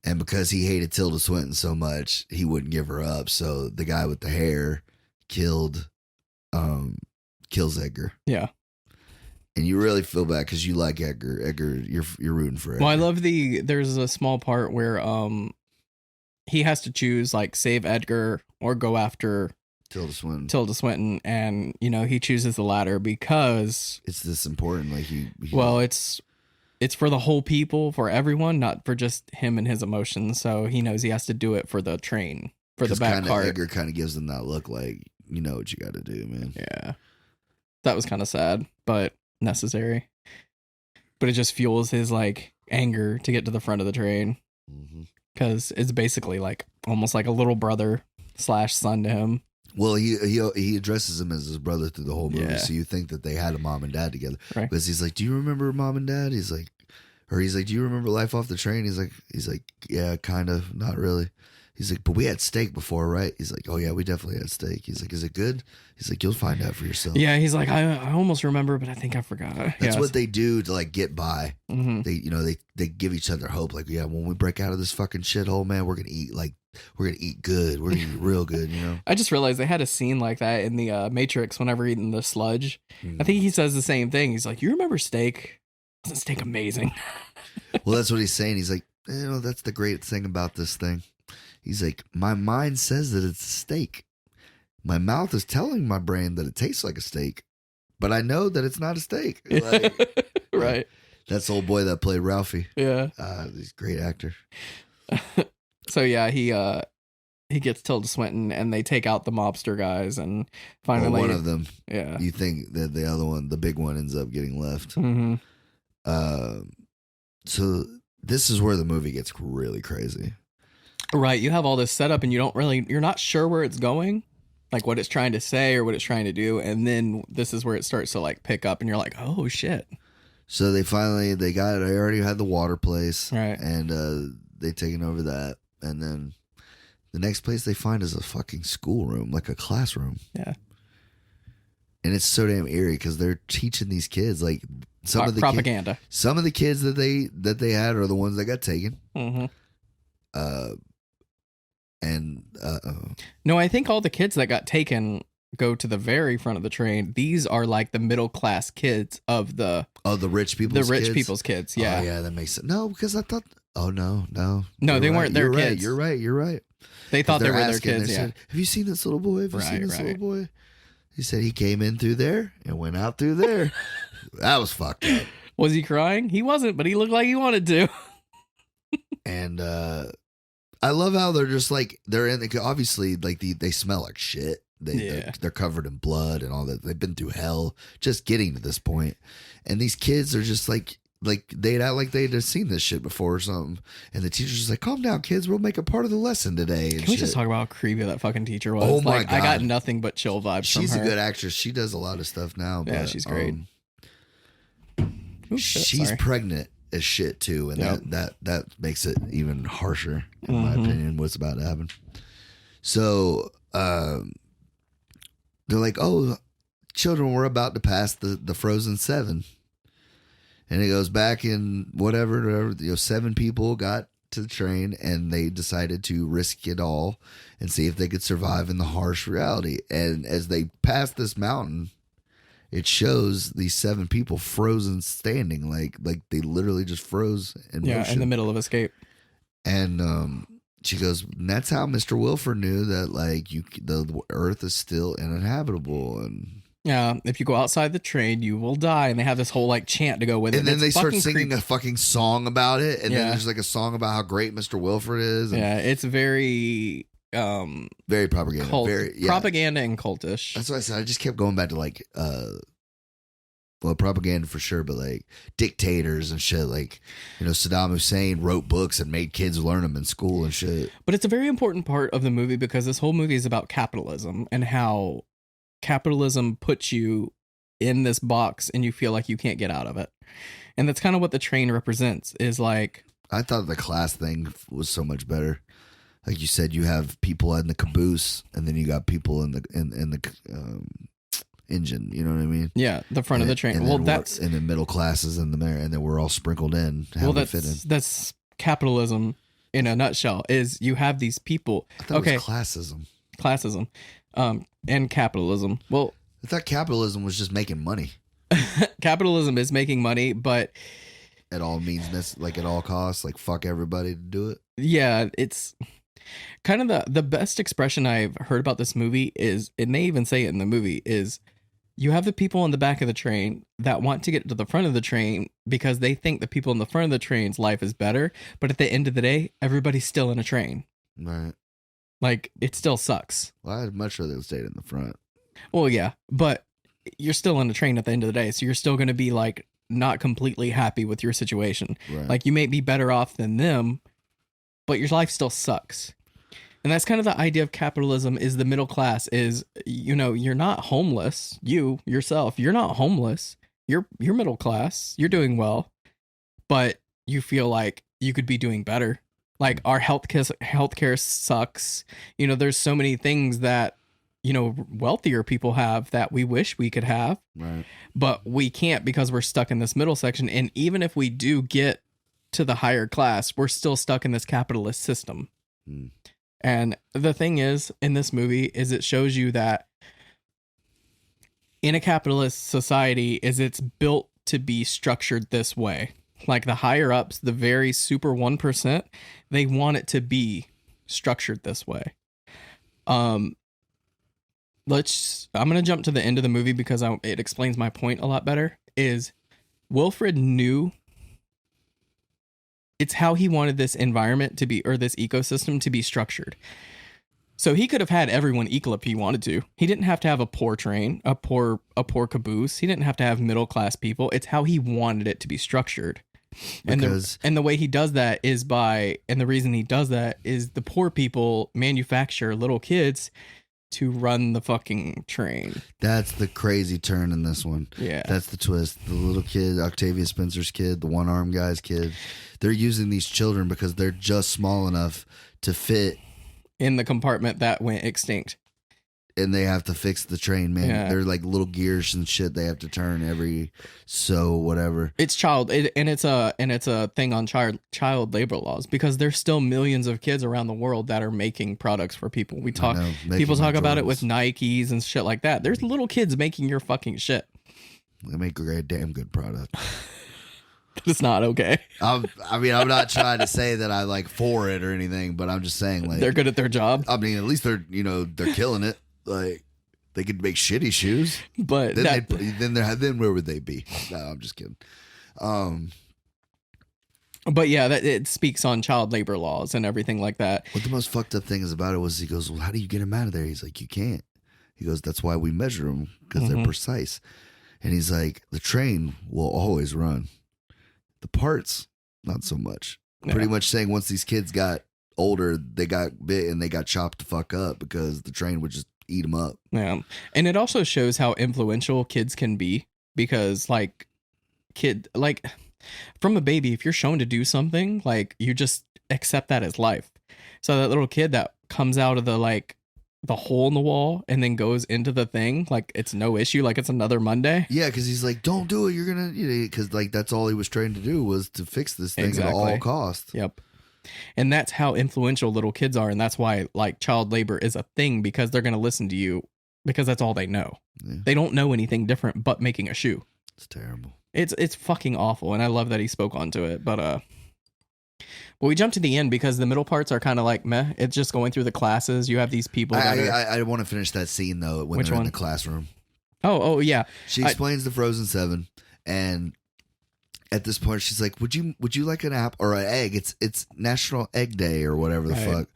And because he hated Tilda Swinton so much, he wouldn't give her up. So the guy with the hair kills Edgar. Yeah. And you really feel bad because you like Edgar. Edgar, you're rooting for Edgar. Well, I love there's a small part where he has to choose, like, save Edgar or go after Tilda Swinton, and he chooses the latter because it's this important. Like it's for the whole people, for everyone, not for just him and his emotions. So he knows he has to do it for the train, for the back cart. Edgar kind of gives them that look, like, you know what you got to do, man. Yeah, that was kind of sad, but necessary. But it just fuels his, like, anger to get to the front of the train, because it's basically like almost like a little brother / son to him. Well, he addresses him as his brother through the whole movie, so you think that they had a mom and dad together. Right. Because he's like, "Do you remember mom and dad?" He's like, "Do you remember life off the train?" He's like, "Yeah, kind of, not really." He's like, "But we had steak before, right?" He's like, "Oh yeah, we definitely had steak." He's like, "Is it good?" He's like, "You'll find out for yourself." Yeah, he's like, I almost remember, but I think I forgot. That's what they do to, like, get by. Mm-hmm. They give each other hope. Like, yeah, when we break out of this fucking shithole, man, we're gonna eat good. We're gonna eat real good. I just realized they had a scene like that in the Matrix whenever eating the sludge. I think he says the same thing. He's like, "You remember steak? Wasn't steak amazing?" Well, that's what he's saying. He's like, that's the great thing about this thing. He's like, my mind says that it's a steak. My mouth is telling my brain that it tastes like a steak, but I know that it's not a steak. Like, right. That's the old boy that played Ralphie. Yeah. He's a great actor. So yeah, he gets Tilda Swinton, and they take out the mobster guys, and finally one of them. Yeah. You think that the other one, the big one, ends up getting left. Mm-hmm. So this is where the movie gets really crazy. Right. You have all this setup, and you're not sure where it's going, like what it's trying to say or what it's trying to do. And then this is where it starts to, like, pick up, and you're like, oh shit. So they already had the water place. Right. And they taken over that. And then the next place they find is a fucking schoolroom, like a classroom. Yeah. And it's so damn eerie because they're teaching these kids like some of the propaganda. Some of the kids that they had are the ones that got taken. Mm-hmm. And no, I think all the kids that got taken go to the very front of the train. These are like the middle class kids of the rich people's kids. Yeah, oh, yeah, that makes sense. No, because I thought, oh no, they weren't their kids. You're right. They thought they were their kids. Yeah. Said, have you seen this little boy? Have you seen this little boy? He said he came in through there and went out through there. That was fucked up. Was he crying? He wasn't, but he looked like he wanted to. And I love how they're just like they're in. Obviously, like they smell like shit. They're covered in blood and all that. They've been through hell just getting to this point. And these kids are just like they'd act like they'd have seen this shit before or something. And the teacher's just like, calm down, kids. We'll make it part of the lesson today. And Can we just talk about how creepy that fucking teacher was? Oh my God. I got nothing but chill vibes She's from her. a good actress. She does a lot of stuff now. Yeah, but, she's great. She's pregnant as shit too. And that makes it even harsher, in my opinion, what's about to happen. So, they're like, oh, children, we're about to pass the Frozen 7. And it goes back in whatever, 7 people got to the train and they decided to risk it all and see if they could survive in the harsh reality. And as they pass this mountain, it shows these 7 people frozen standing, like they literally just froze in motion. In the middle of escape. And she goes, and that's how Mr. Wilford knew that the Earth is still uninhabitable. And yeah, if you go outside the train, you will die. And they have this whole chant to go with it. And then they start singing a fucking song about it. And then there's a song about how great Mr. Wilford is. And it's very very propaganda. Propaganda and cultish. That's what I said. I just kept going back to propaganda for sure, but dictators and shit. Saddam Hussein wrote books and made kids learn them in school and shit. But it's a very important part of the movie because this whole movie is about capitalism and how capitalism puts you in this box and you feel like you can't get out of it. And that's kind of what the train represents is I thought the class thing was so much better. Like you said, you have people in the caboose and then you got people in the engine, you know what I mean? Yeah, the front of the train. Well, that's in the middle classes in there, and then we're all sprinkled in. That's capitalism in a nutshell. Is you have these people? I thought it was classism, and capitalism. Well, I thought capitalism was just making money. Capitalism is making money, but at all means, at all costs, fuck everybody to do it. Yeah, it's kind of the best expression I've heard about this movie is, and they even say it in the movie, is you have the people in the back of the train that want to get to the front of the train because they think the people in the front of the train's life is better. But at the end of the day, everybody's still in a train. Right. It still sucks. Well, I'd much rather have stayed in the front. Well, yeah, but you're still in a train at the end of the day. So you're still going to be not completely happy with your situation. Right. You may be better off than them, but your life still sucks. And that's kind of the idea of capitalism is the middle class is, you're not homeless. Yourself, you're not homeless. You're middle class. You're doing well, but you feel like you could be doing better. Our healthcare sucks. There's so many things that, wealthier people have that we wish we could have, right? But we can't because we're stuck in this middle section. And even if we do get to the higher class, we're still stuck in this capitalist system. Mm. And the thing is, in this movie, is it shows you that in a capitalist society, is it's built to be structured this way. The higher ups, the very super 1%, they want it to be structured this way. I'm going to jump to the end of the movie because it explains my point a lot better. Is Wilfred knew it's how he wanted this environment to be, or this ecosystem to be structured. So he could have had everyone equal if he wanted to. He didn't have to have a poor train, a poor caboose. He didn't have to have middle class people. It's how he wanted it to be structured. And the way he does that is and the reason he does that is the poor people manufacture little kids to run the fucking train. That's the crazy turn in this one. Yeah. That's the twist. The little kid, Octavia Spencer's kid, the one-armed guy's kid, they're using these children because they're just small enough to fit in the compartment that went extinct. and they have to fix the train, man. Yeah. They're like little gears and shit they have to turn every whatever. It's it's a thing on child labor laws, because there's still millions of kids around the world that are making products for people. People talk about it with Nikes and shit like that. There's little kids making your fucking shit. They make a damn good product. It's not okay. I'm not trying to say that I like for it or anything, but I'm just saying like they're good at their job. I mean, at least they're killing it. Like they could make shitty shoes, but then where would they be? No, I'm just kidding. But yeah, it speaks on child labor laws and everything like that. What the most fucked up thing is about it was he goes, well, how do you get them out of there? He's like, you can't. He goes, that's why we measure them, because they're precise. And he's like, the train will always run. The parts, not so much. Yeah. Pretty much saying once these kids got older, they got bit and they got chopped the fuck up because the train would just eat them up. Yeah. And it also shows how influential kids can be, because from a baby, if you're shown to do something, like you just accept that as life. So that little kid that comes out of the hole in the wall and then goes into the thing, like it's no issue, like it's another Monday. Yeah, because he's like, don't do it, you're gonna, because like that's all he was trained to do, was to fix this thing at all costs. Yep. And that's how influential little kids are, and that's why like child labor is a thing, because they're gonna listen to you, because that's all they know. Yeah. They don't know anything different but making a shoe. It's terrible. It's fucking awful, and I love that he spoke onto it. But we jump to the end because the middle parts are kind of like meh. It's just going through the classes. You have these people. I want to finish that scene though when they're in the classroom. Oh yeah. She explains the Frozen 7, and at this point she's like, "Would you like an apple or an egg? It's National Egg Day or whatever the fuck."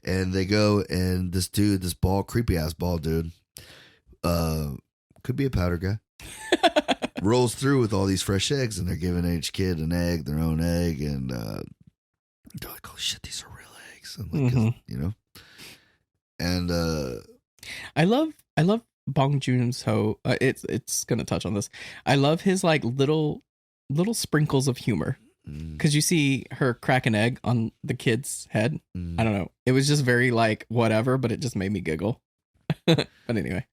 And they go, and this creepy ass bald dude, could be a powder guy. Rolls through with all these fresh eggs, and they're giving each kid an egg, their own egg, and they're like, "Oh shit, these are real eggs," and like, and I love Bong Joon-ho. It's gonna touch on this. I love his like little sprinkles of humor, because you see her crack an egg on the kid's head. I don't know. It was just very like whatever, but it just made me giggle. But anyway.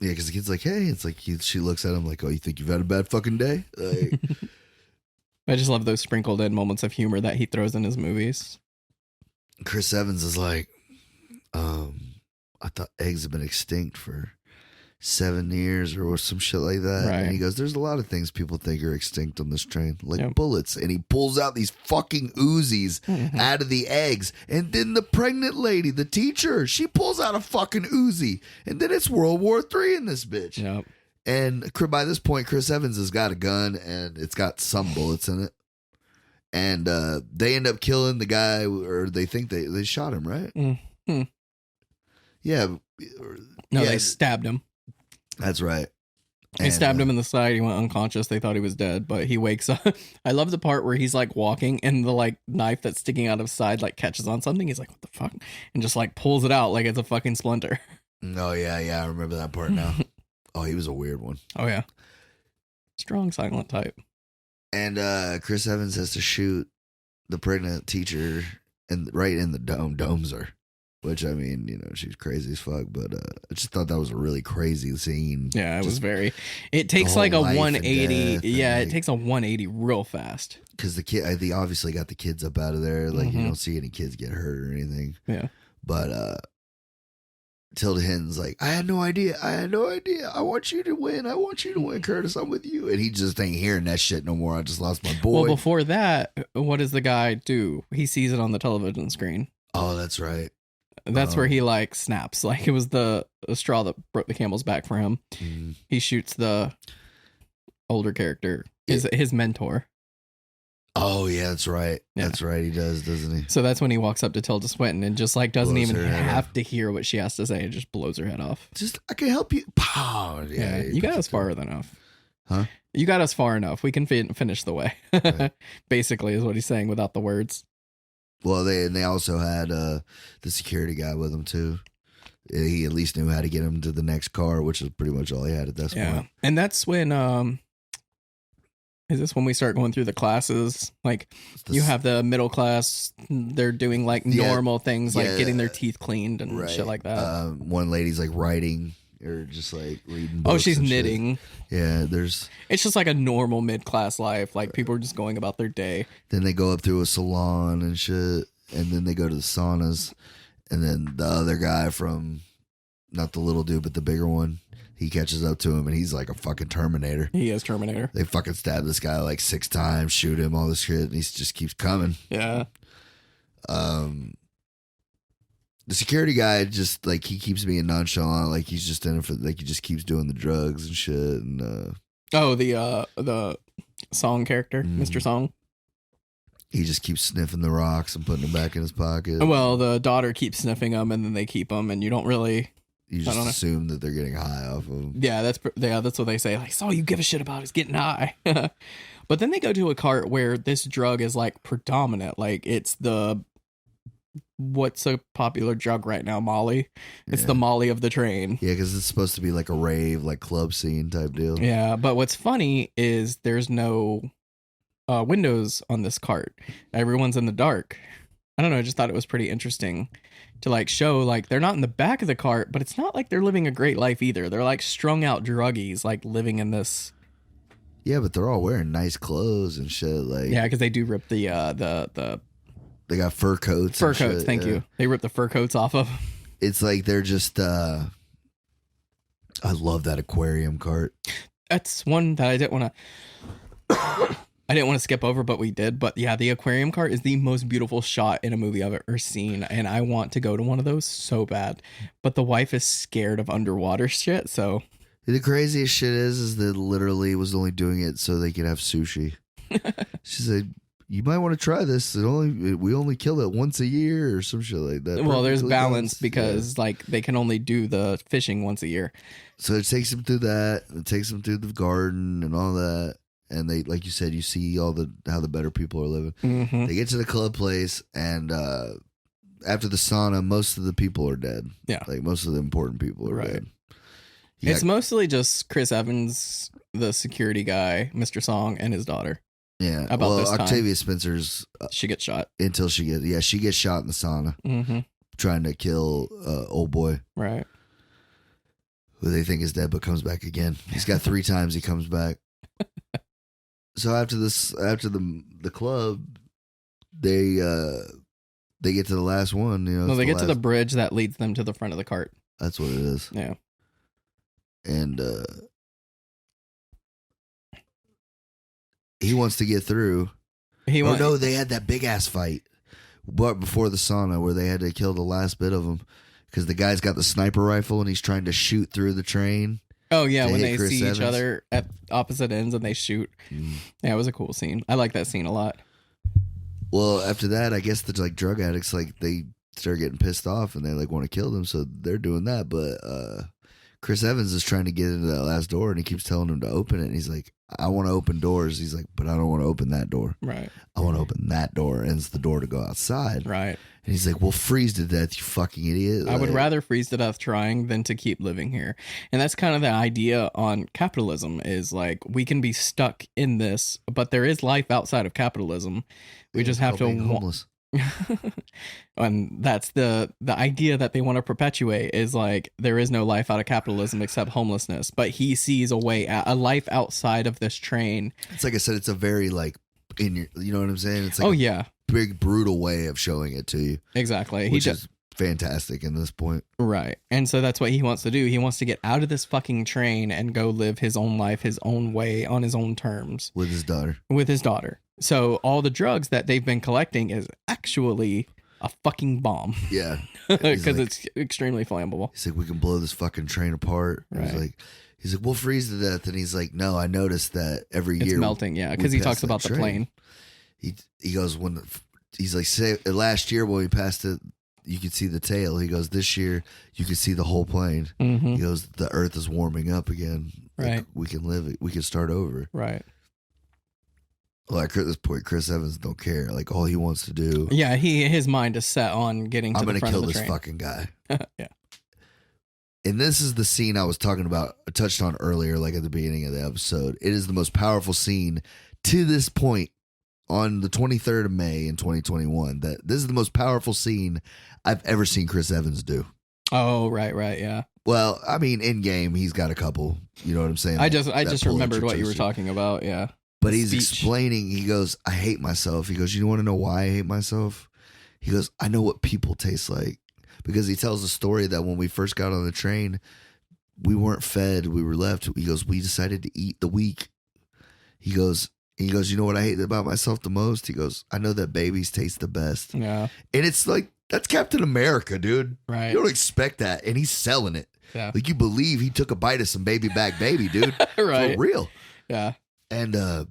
Yeah, because the kid's like, hey, it's like she looks at him like, oh, you think you've had a bad fucking day? Like, I just love those sprinkled in moments of humor that he throws in his movies. Chris Evans is like, I thought eggs have been extinct for 7 years or some shit like that. Right. And he goes, there's a lot of things people think are extinct on this train, like bullets. And he pulls out these fucking Uzis out of the eggs. And then the pregnant lady, the teacher, she pulls out a fucking Uzi. And then it's World War III in this bitch. Yep. And by this point, Chris Evans has got a gun, and it's got some bullets in it. And they end up killing the guy, or they think they shot him, right? Mm-hmm. Yeah. No, they stabbed him. That's right. They stabbed him in the side. He went unconscious. They thought he was dead, but he wakes up. I love the part where he's like walking, and the like knife that's sticking out of his side like catches on something. He's like, "What the fuck?" and just like pulls it out like it's a fucking splinter. Oh yeah, I remember that part now. Oh, he was a weird one. Oh yeah, strong silent type. And Chris Evans has to shoot the pregnant teacher right in the dome. Domes her. Which, I mean, she's crazy as fuck, but I just thought that was a really crazy scene. Yeah, it was very... It takes like a 180... Yeah, it takes a 180 real fast. Because the kid... They obviously got the kids up out of there. Like, you don't see any kids get hurt or anything. Yeah. But Tilda Hinton's like, I had no idea. I want you to win, Curtis. I'm with you. And he just ain't hearing that shit no more. I just lost my boy. Well, before that, what does the guy do? He sees it on the television screen. Oh, that's right. That's where he like snaps. Like it was the straw that broke the camel's back for him. He shoots the older character, his mentor. Oh yeah, that's right. Yeah. That's right. He does, doesn't he? So that's when he walks up to Tilda Swinton and just like doesn't even have to hear what she has to say. It just blows her head off. Just I can help you. Pow. Yeah, you got us far enough. Huh? You got us far enough. We can finish the way. Right. Basically, is what he's saying without the words. Well, they also had the security guy with him too. He at least knew how to get him to the next car, which is pretty much all he had at this point. And that's when Is this when we start going through the classes? Like, you have the middle class, they're doing like normal things, like getting their teeth cleaned and shit like that. One lady's like writing or just like reading books. Oh, she's knitting. Shit. Yeah, it's just like a normal mid-class life. Like, people are just going about their day. Then they go up through a salon and shit, and then they go to the saunas, and then the other guy from, not the little dude, but the bigger one, he catches up to him, and he's like a fucking Terminator. He is Terminator. They fucking stab this guy like 6 times, shoot him, all this shit, and he just keeps coming. Yeah. The security guy just like, he keeps being nonchalant, like he's just in it for, like he just keeps doing the drugs and shit. And the Song character, Mr. Song. He just keeps sniffing the rocks and putting them back in his pocket. Well, the daughter keeps sniffing them, and then they keep them, and you don't really. You just assume that they're getting high off of them. Yeah, that's what they say. Like, it's all you give a shit about is getting high. But then they go to a cart where this drug is like predominant. Like, it's what's a popular drug right now? Molly. It's the Molly of the train. Yeah, because it's supposed to be like a rave, like club scene type deal. Yeah, but what's funny is there's no windows on this cart. Everyone's in the dark. I don't know. I just thought it was pretty interesting to like show, like, they're not in the back of the cart, but it's not like they're living a great life either. They're like strung out druggies, like living in this. Yeah, but they're all wearing nice clothes and shit. Like, yeah, because they do rip the they got fur coats. Fur coats, shit, thank you. They rip the fur coats off of. It's like they're just. I love that aquarium cart. That's one that I didn't want to. I didn't want to skip over, but we did. But yeah, the aquarium cart is the most beautiful shot in a movie I've ever seen, and I want to go to one of those so bad. But the wife is scared of underwater shit, so. The craziest shit is that literally was only doing it so they could have sushi. She said, "You might want to try this. We only kill it once a year or some shit like that." Well, there's balance because like they can only do the fishing once a year. So it takes them through that. It takes them through the garden and all that. And they, like you said, you see how the better people are living. Mm-hmm. They get to the club place, and after the sauna, most of the people are dead. Yeah, like most of the important people are dead. It's mostly just Chris Evans, the security guy, Mr. Song, and his daughter. Yeah. About this time. Octavia Spencer's. She gets shot. Until she gets shot in the sauna. Mm-hmm. Trying to kill old boy. Right. Who they think is dead, but comes back again. He's got 3 times he comes back. So after the club, they get to the last one. You know, no, they get to the bridge that leads them to the front of the cart. That's what it is. Yeah. And he wants to get through. No, they had that big ass fight, but before the sauna where they had to kill the last bit of them because the guy's got the sniper rifle and he's trying to shoot through the train. Oh yeah, when they see each other at opposite ends and they shoot. Yeah, it was a cool scene. I like that scene a lot. Well, after that, I guess the like drug addicts like they start getting pissed off and they like want to kill them, so they're doing that. But Chris Evans is trying to get into that last door and he keeps telling him to open it. And he's like, "I want to open doors." He's like, "But I don't want to open that door. Right. I want to open that door." And it's the door to go outside. Right. And he's like, "Well, freeze to death, you fucking idiot." I would rather freeze to death trying than to keep living here. And that's kind of the idea on capitalism is like, we can be stuck in this, but there is life outside of capitalism. We just have to homeless. And that's the idea that they want to perpetuate is like, there is no life out of capitalism except homelessness. But he sees a way, a life outside of this train. It's like I said, it's a very like, you know what I'm saying? It's like yeah. Big brutal way of showing it to you. Exactly. Which is fantastic in this point. Right. And so that's what he wants to do. He wants to get out of this fucking train and go live his own life, his own way, on his own terms. With his daughter. So all the drugs that they've been collecting is actually a fucking bomb. Yeah. Because like, it's extremely flammable. He's like, "We can blow this fucking train apart." Right. He's like, "We'll freeze to death." And he's like, "No, I noticed that every year it's melting." Yeah. Because he talks about the plane. He goes, he's like, "Say last year when we passed it, you could see the tail." He goes, "This year you can see the whole plane." Mm-hmm. He goes, "The Earth is warming up again. Right. Like, we can live it. We can start over." Right. Like at this point, Chris Evans don't care. Like all he wants to do. Yeah, his mind is set on getting to the front of the train. I'm gonna kill this fucking guy. Yeah. And this is the scene I was talking about, touched on earlier, like at the beginning of the episode. It is the most powerful scene to this point on the 23rd of May in 2021 that this is the most powerful scene I've ever seen Chris Evans do. Oh, right, yeah. Well, I mean, in game, he's got a couple. You know what I'm saying? I just remembered what you were talking about. Yeah. But he's explaining. He goes, "I hate myself." He goes, "You want to know why I hate myself?" He goes, "I know what people taste like." Because he tells a story that when we first got on the train, we weren't fed. We were left. He goes, "We decided to eat the weak." He goes, "You know what I hate about myself the most?" He goes, "I know that babies taste the best." Yeah. And it's like, that's Captain America, dude. Right. You don't expect that. And he's selling it. Yeah. Like, you believe he took a bite of some baby back baby, dude. Right. For real. Yeah. And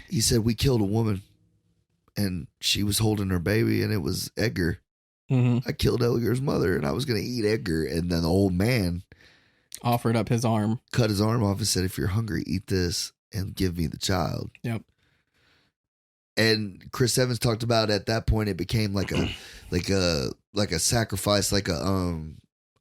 he said, "We killed a woman and she was holding her baby and it was Edgar. Mm-hmm. I killed Edgar's mother and I was going to eat Edgar." And then the old man offered up his arm, cut his arm off and said, "If you're hungry, eat this and give me the child." Yep. And Chris Evans talked about at that point, it became like a sacrifice, like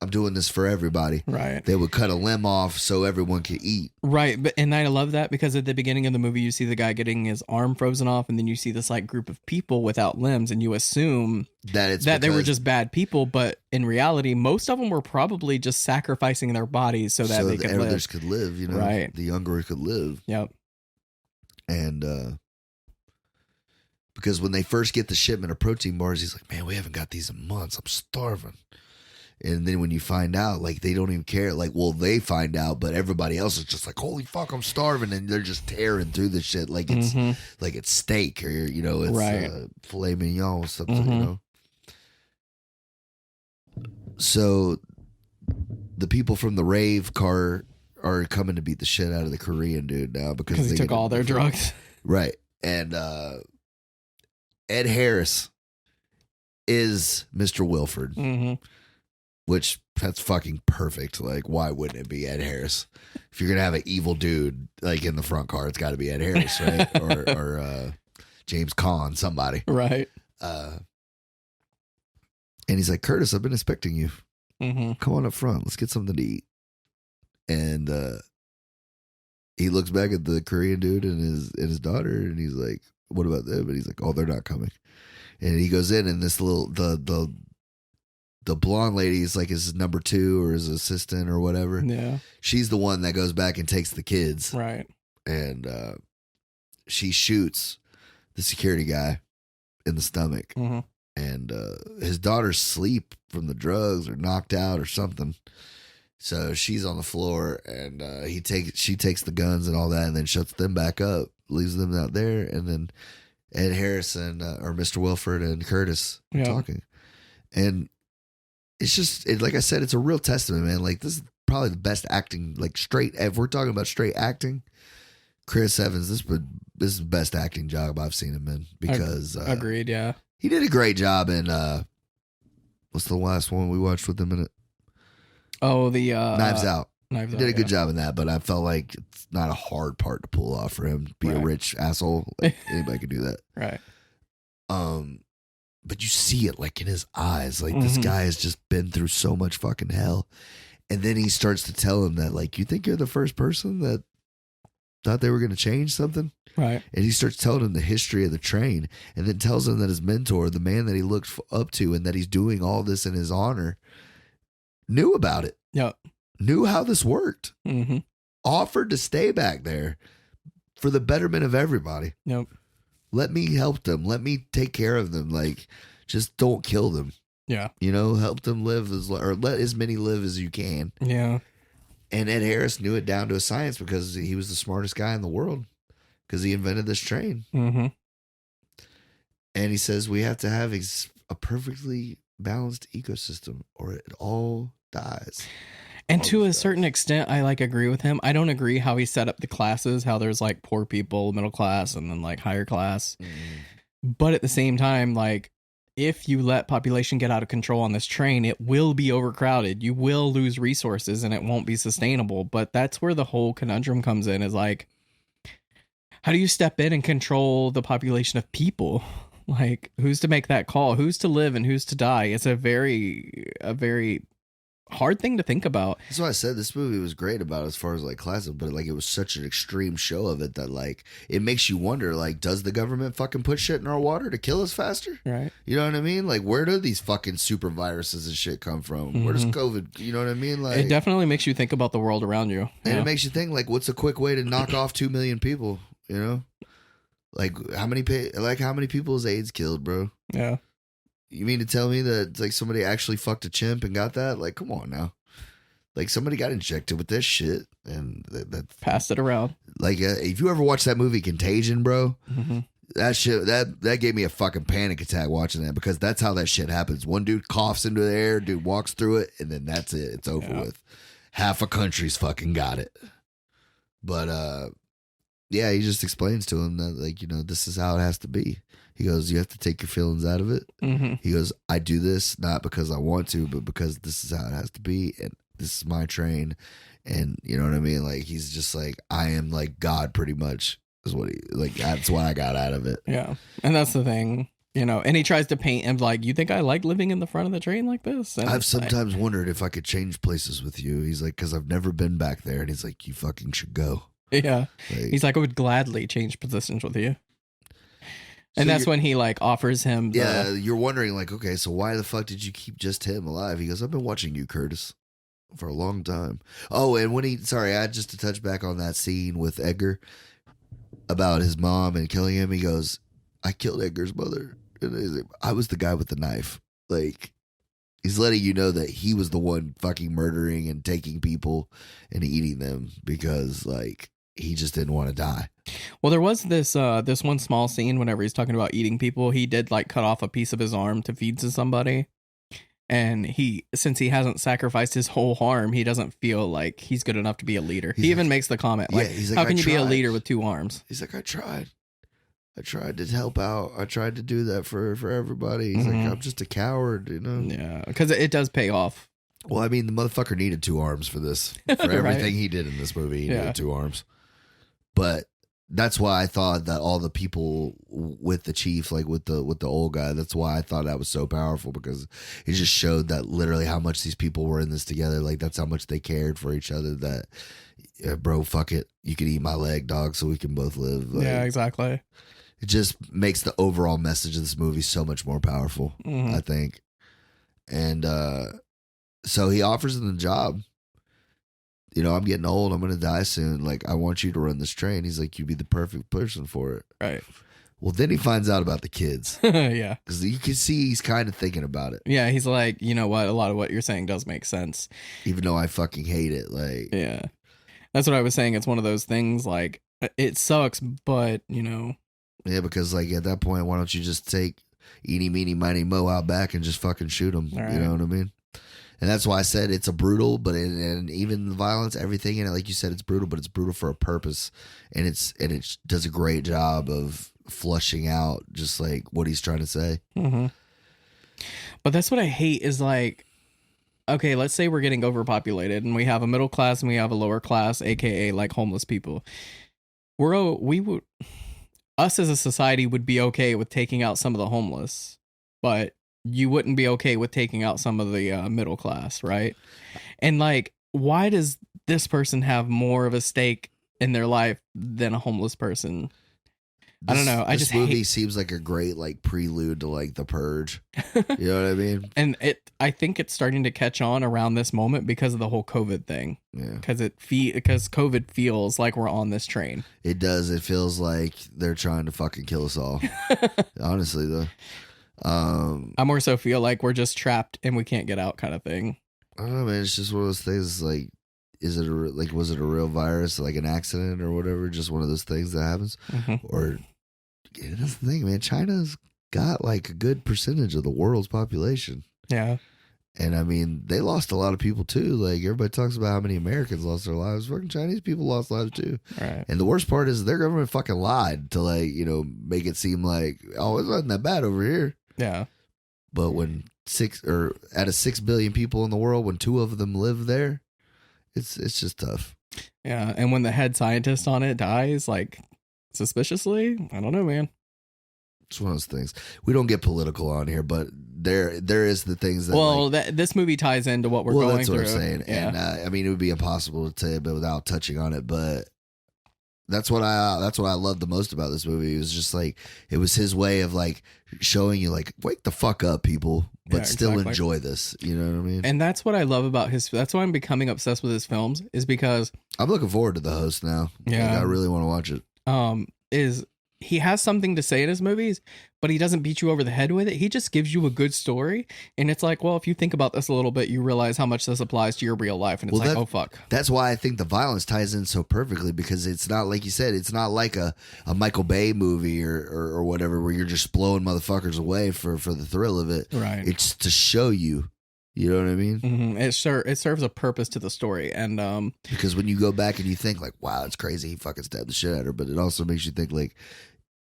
I'm doing this for everybody. Right. They would cut a limb off so everyone could eat. Right. And I love that because at the beginning of the movie, you see the guy getting his arm frozen off, and then you see this like group of people without limbs, and you assume that they were just bad people. But in reality, most of them were probably just sacrificing their bodies so that they could live. Others could live, you know, right. The younger could live. Yep. And because when they first get the shipment of protein bars, he's like, "Man, we haven't got these in months. I'm starving." And then when you find out, like, they don't even care. Like, well, they find out, but everybody else is just like, "Holy fuck, I'm starving," and they're just tearing through the shit like it's like it's steak or it's right. filet mignon or something, you know. So the people from the rave car are coming to beat the shit out of the Korean dude now because he took all their drugs, right? And Ed Harris is Mr. Wilford. Which, that's fucking perfect. Like, why wouldn't it be Ed Harris? If you're gonna have an evil dude like in the front car, it's got to be Ed Harris, right? or James Caan, somebody, right? And he's like, "Curtis, I've been expecting you. Come on up front. Let's get something to eat." And he looks back at the Korean dude and his daughter, and he's like, "What about them?" And he's like, "Oh, they're not coming." And he goes in, and this little the blonde lady is like his number 2 or his assistant or whatever. Yeah. She's the one that goes back and takes the kids. Right. And she shoots the security guy in the stomach. And his daughter's asleep from the drugs or knocked out or something. So she's on the floor, and she takes the guns and all that, and then shuts them back up, leaves them out there, and then Ed Harrison or Mr. Wilford and Curtis talking. And it's just, like I said, it's a real testament, man. Like, this is probably the best acting, like, straight. If we're talking about straight acting, Chris Evans, this is the best acting job I've seen him in, because agreed, yeah, he did a great job in what's the last one we watched with him in it? Oh, the Knives Out. He did a good job in that, but I felt like it's not a hard part to pull off for him. Be a rich asshole, like, anybody could do that, right? But you see it like in his eyes, like this guy has just been through so much fucking hell. And then he starts to tell him that, like, "You think you're the first person that thought they were going to change something?" Right. And he starts telling him the history of the train, and then tells him that his mentor, the man that he looked up to and that he's doing all this in his honor, knew about it. Yep. Knew how this worked. Offered to stay back there for the betterment of everybody. Yep. Let me help them. Let me take care of them. Like, just don't kill them. Yeah. You know, help them live or let as many live as you can. Yeah. And Ed Harris knew it down to a science because he was the smartest guy in the world because he invented this train. And he says we have to have a perfectly balanced ecosystem or it all dies. And to a certain extent, I like agree with him. I don't agree how he set up the classes, how there's like poor people, middle class, and then like higher class. But at the same time, like, if you let population get out of control on this train, it will be overcrowded. You will lose resources and it won't be sustainable. But that's where the whole conundrum comes in, is like, how do you step in and control the population of people? Like, who's to make that call? Who's to live and who's to die? It's a very hard thing to think about. That's why I said this movie was great about as far as like classic, but like it was such an extreme show of it that like it makes you wonder, like, does the government fucking put shit in our water to kill us faster? Right. You know what I mean? Like, where do these fucking super viruses and shit come from? Where does COVID, you know what I mean? Like, It definitely makes you think about the world around you. and it makes you think, like, what's a quick way to knock off 2 million people? You know, like how many people has AIDS killed, bro? Yeah. You mean to tell me that like somebody actually fucked a chimp and got that? Like, come on now. Like somebody got injected with this shit and that Passed it around. like if you ever watched that movie Contagion, bro, that shit that gave me a fucking panic attack watching that, because that's how that shit happens. One dude coughs into the air, dude walks through it, and then that's it. It's over with. Half a country's fucking got it. But yeah, he just explains to him that, like, you know, this is how it has to be. He goes, you have to take your feelings out of it. He goes, I do this not because I want to, but because this is how it has to be, and this is my train. And you know what I mean? Like, he's just like, I am like God, pretty much, is what he, like, that's what I got out of it. Yeah. And that's the thing, you know, and he tries to paint him like, you think I like living in the front of the train like this? And I've sometimes wondered if I could change places with you. He's like, because I've never been back there. And he's like, you fucking should go. Yeah. Like, He's like, I would gladly change positions with you. And so that's when he like offers him. Yeah, you're wondering, like, okay, so why the fuck did you keep just him alive? He goes, I've been watching you, Curtis, for a long time. Oh, and when sorry, I just to touch back on that scene with Edgar about his mom and killing him. He goes, I killed Edgar's mother. And he's like, I was the guy with the knife. Like, he's letting you know that he was the one fucking murdering and taking people and eating them because, like, he just didn't want to die. Well, there was this this one small scene whenever he's talking about eating people. He did like cut off a piece of his arm to feed to somebody. And since he hasn't sacrificed his whole arm, he doesn't feel like he's good enough to be a leader. He even makes the comment, like, he's like, how can I you be a tried. leader with 2 arms? He's like, I tried to help out. I tried to do that for everybody. He's like, I'm just a coward, you know? Yeah, because it does pay off. Well, I mean, the motherfucker needed 2 arms for this. For everything he did in this movie, he needed 2 arms. But that's why I thought that all the people with the chief, like with the old guy, that's why I thought that was so powerful, because it just showed that literally how much these people were in this together. Like, that's how much they cared for each other. That, yeah, bro, fuck it, you can eat my leg, dog, so we can both live. Like, Yeah, exactly. It just makes the overall message of this movie so much more powerful, I think. And so he offers him the job. You know, I'm getting old. I'm going to die soon. Like, I want you to run this train. He's like, you'd be the perfect person for it. Right. Well, then he finds out about the kids. Yeah. Because you can see he's kind of thinking about it. Yeah, he's like, you know what? A lot of what you're saying does make sense. Even though I fucking hate it. Like, yeah. That's what I was saying. It's one of those things, like, it sucks, but, you know. Yeah, because, like, at that point, why don't you just take eeny, meeny, miny, mo out back and just fucking shoot him? Right. You know what I mean? And that's why I said it's a brutal, but and even the violence, everything in it, like you said, it's brutal, but it's brutal for a purpose, and it does a great job of flushing out just like what he's trying to say. But that's what I hate is, like, okay, let's say we're getting overpopulated and we have a middle class and we have a lower class, aka like homeless people. Us as a society would be okay with taking out some of the homeless, but you wouldn't be okay with taking out some of the middle class, right? And, like, why does this person have more of a stake in their life than a homeless person? I don't know. This movie seems like a great, like, prelude to, like, The Purge. You know what I mean? And I think it's starting to catch on around this moment because of the whole COVID thing. Yeah. Because COVID feels like we're on this train. It does. It feels like they're trying to fucking kill us all. Honestly, though. I more so feel like we're just trapped and we can't get out, kind of thing. I don't know, man. It's just one of those things. Like, was it a real virus, like an accident or whatever? Just one of those things that happens, or that's the thing, man. China's got like a good percentage of the world's population. Yeah, and I mean, they lost a lot of people too. Like, everybody talks about how many Americans lost their lives. Fucking Chinese people lost lives too. Right. And the worst part is their government fucking lied to, like, you know, make it seem like, oh, it's not that bad over here. Yeah. But when out of 6 billion people in the world, when 2 of them live there, it's just tough. Yeah, and when the head scientist on it dies, like, suspiciously, I don't know, man. It's one of those things. We don't get political on here, but there is the things that. Well, this movie ties into what we're going that's through. What I'm saying. Yeah. And I mean, it would be impossible to say it, but without touching on it, but. That's what I love the most about this movie. It was just like it was his way of like showing you like wake the fuck up, people, but still enjoy this. You know what I mean? And that's what I love about his. That's why I'm becoming obsessed with his films. Is because I'm looking forward to The Host now. Yeah, like, I really want to watch it. Is he has something to say in his movies, but he doesn't beat you over the head with it. He just gives you a good story, and it's like, well, if you think about this a little bit, you realize how much this applies to your real life, and it's oh fuck. That's why I think the violence ties in so perfectly, because it's not like you said, it's not like a Michael Bay movie or whatever where you're just blowing motherfuckers away for the thrill of it. Right. It's to show you. You know what I mean? Mm-hmm. It serves a purpose to the story, and because when you go back and you think like, wow, it's crazy, he fucking stabbed the shit out of her, but it also makes you think like,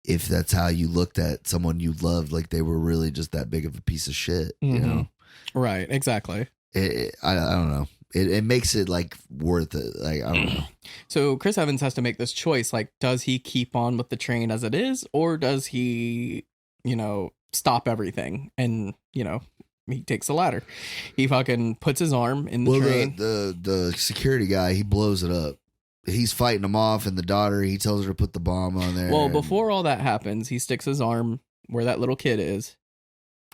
if that's how you looked at someone you loved, like they were really just that big of a piece of shit, you know? Right, exactly. I don't know. It makes it like worth it. Like, I don't know. So Chris Evans has to make this choice. Like, does he keep on with the train as it is, or does he, stop everything? And, he takes the latter. He fucking puts his arm in the train. The security guy, he blows it up. He's fighting him off, and the daughter, he tells her to put the bomb on there. Well, before all that happens, he sticks his arm where that little kid is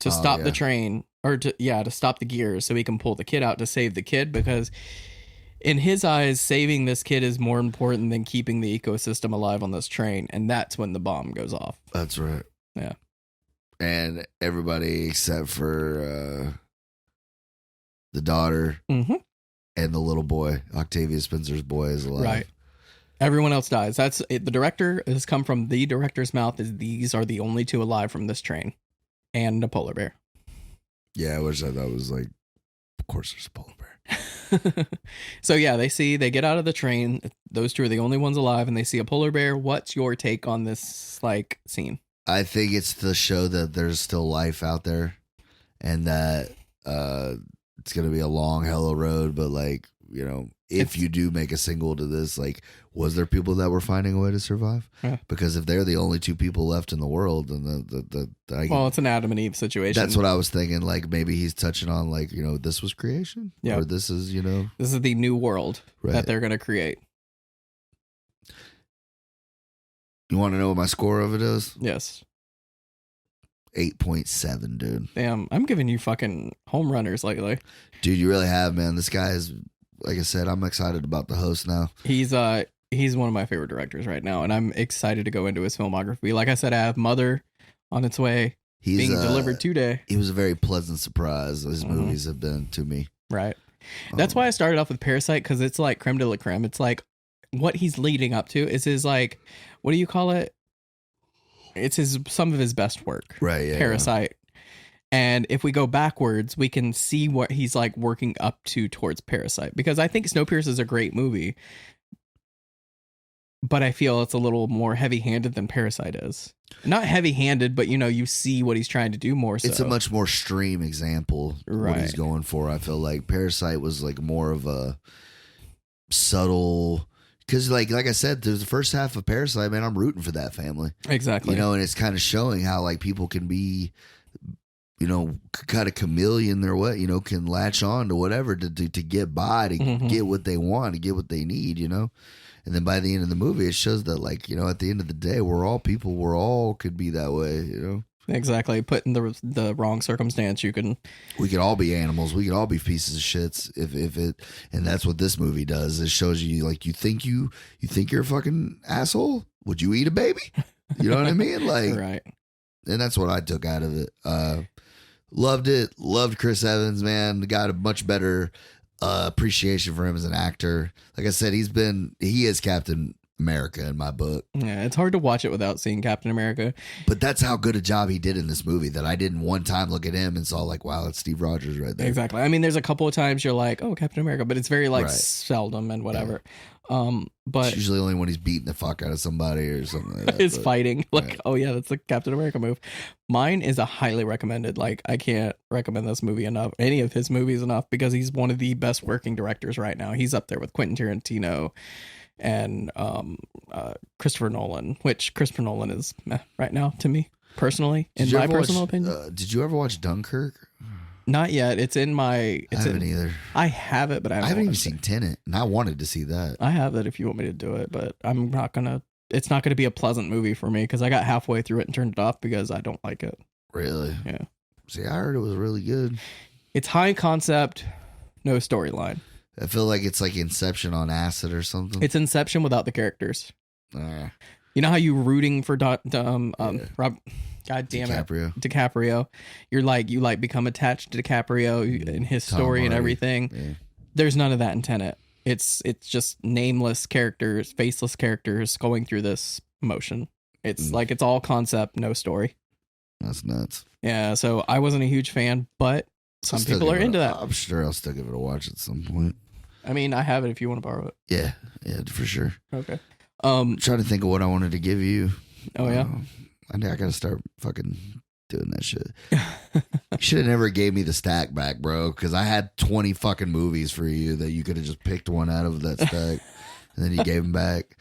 to stop the train, or to stop the gears so he can pull the kid out to save the kid, because in his eyes, saving this kid is more important than keeping the ecosystem alive on this train, and that's when the bomb goes off. That's right. Yeah. And everybody except for the daughter and the little boy, Octavia Spencer's boy, is alive. Right. Everyone else dies. That's it. The director has come from the director's mouth. These are the only two alive from this train, and a polar bear. Yeah, which I thought was like, of course there's a polar bear. So yeah, they get out of the train. Those two are the only ones alive, and they see a polar bear. What's your take on this scene? I think it's to show that there's still life out there, and that it's gonna be a long hello road. But if you do make a single to this, was there people that were finding a way to survive? Yeah. Because if they're the only two people left in the world, then it's an Adam and Eve situation. That's what I was thinking. Maybe he's touching on this was creation, or this is this is the new world that they're gonna create. You want to know what my score of it is? Yes. 8.7, dude. Damn, I'm giving you fucking home runners lately. Dude, you really have, man. This guy is, like I said, I'm excited about The Host now. He's one of my favorite directors right now, and I'm excited to go into his filmography. Like I said, I have Mother on its way, being delivered today. He was a very pleasant surprise. His movies have been to me. Right. That's why I started off with Parasite, because it's like creme de la creme. It's like what he's leading up to is his what do you call it? It's some of his best work. Right, yeah. Parasite. Yeah. And if we go backwards, we can see what he's working up to towards Parasite. Because I think Snowpiercer is a great movie, but I feel it's a little more heavy-handed than Parasite is. Not heavy-handed, but you see what he's trying to do more so. It's a much more extreme example of what he's going for. I feel like Parasite was more of a subtle. Because, like I said, there's the first half of Parasite, man, I'm rooting for that family. Exactly. And it's kind of showing how, people can be, kind of chameleon their way, can latch on to whatever to get by, to get what they want, to get what they need, And then by the end of the movie, it shows that, at the end of the day, we're all people. We're all could be that way, Exactly. Put in the wrong circumstance, we could all be animals. We could all be pieces of shits if it, and that's what this movie does. It shows you you think you're a fucking asshole. Would you eat a baby? You know what I mean? Right. And that's what I took out of it. Loved it. Loved Chris Evans, man. Got a much better appreciation for him as an actor. Like I said, he is Captain America in my book. Yeah, it's hard to watch it without seeing Captain America. But that's how good a job he did in this movie, that I didn't one time look at him and saw wow, it's Steve Rogers right there. Exactly. I mean, there's a couple of times you're like, oh, Captain America, but it's very seldom and whatever. Yeah. But it's usually only when he's beating the fuck out of somebody or something like that. Is fighting. Oh yeah, that's the Captain America move. Mine is a highly recommended. I can't recommend this movie enough, any of his movies enough, because he's one of the best working directors right now. He's up there with Quentin Tarantino and Christopher Nolan, which Christopher Nolan is meh right now to me. personally, in Did you my ever personal watch, opinion. Did you ever watch Dunkirk? Not yet. It's in my. I haven't either. I have it, but I haven't even watched seen it. Tenet, and I wanted to see that. I have it if you want me to do it, but I'm not gonna. It's not gonna be a pleasant movie for me because I got halfway through it and turned it off because I don't like it. Really? Yeah. See, I heard it was really good. It's high concept, no storyline. I feel like it's like Inception on acid or something. It's Inception without the characters. You know how you rooting for God damn it, DiCaprio. You become attached to DiCaprio and his Tom story and Hardy. everything. Yeah. There's none of that in Tenet. It's just nameless characters, faceless characters going through this motion. It's like it's all concept, no story. That's nuts. Yeah, so I wasn't a huge fan, but some people are into that. I'm sure I'll still give it a watch at some point. I mean, I have it if you want to borrow it. Yeah, for sure. Okay. I'm trying to think of what I wanted to give you. Oh yeah. I gotta start fucking doing that shit. You should have never gave me the stack back, bro. Because I had 20 fucking movies for you that you could have just picked one out of that stack, and then you gave them back.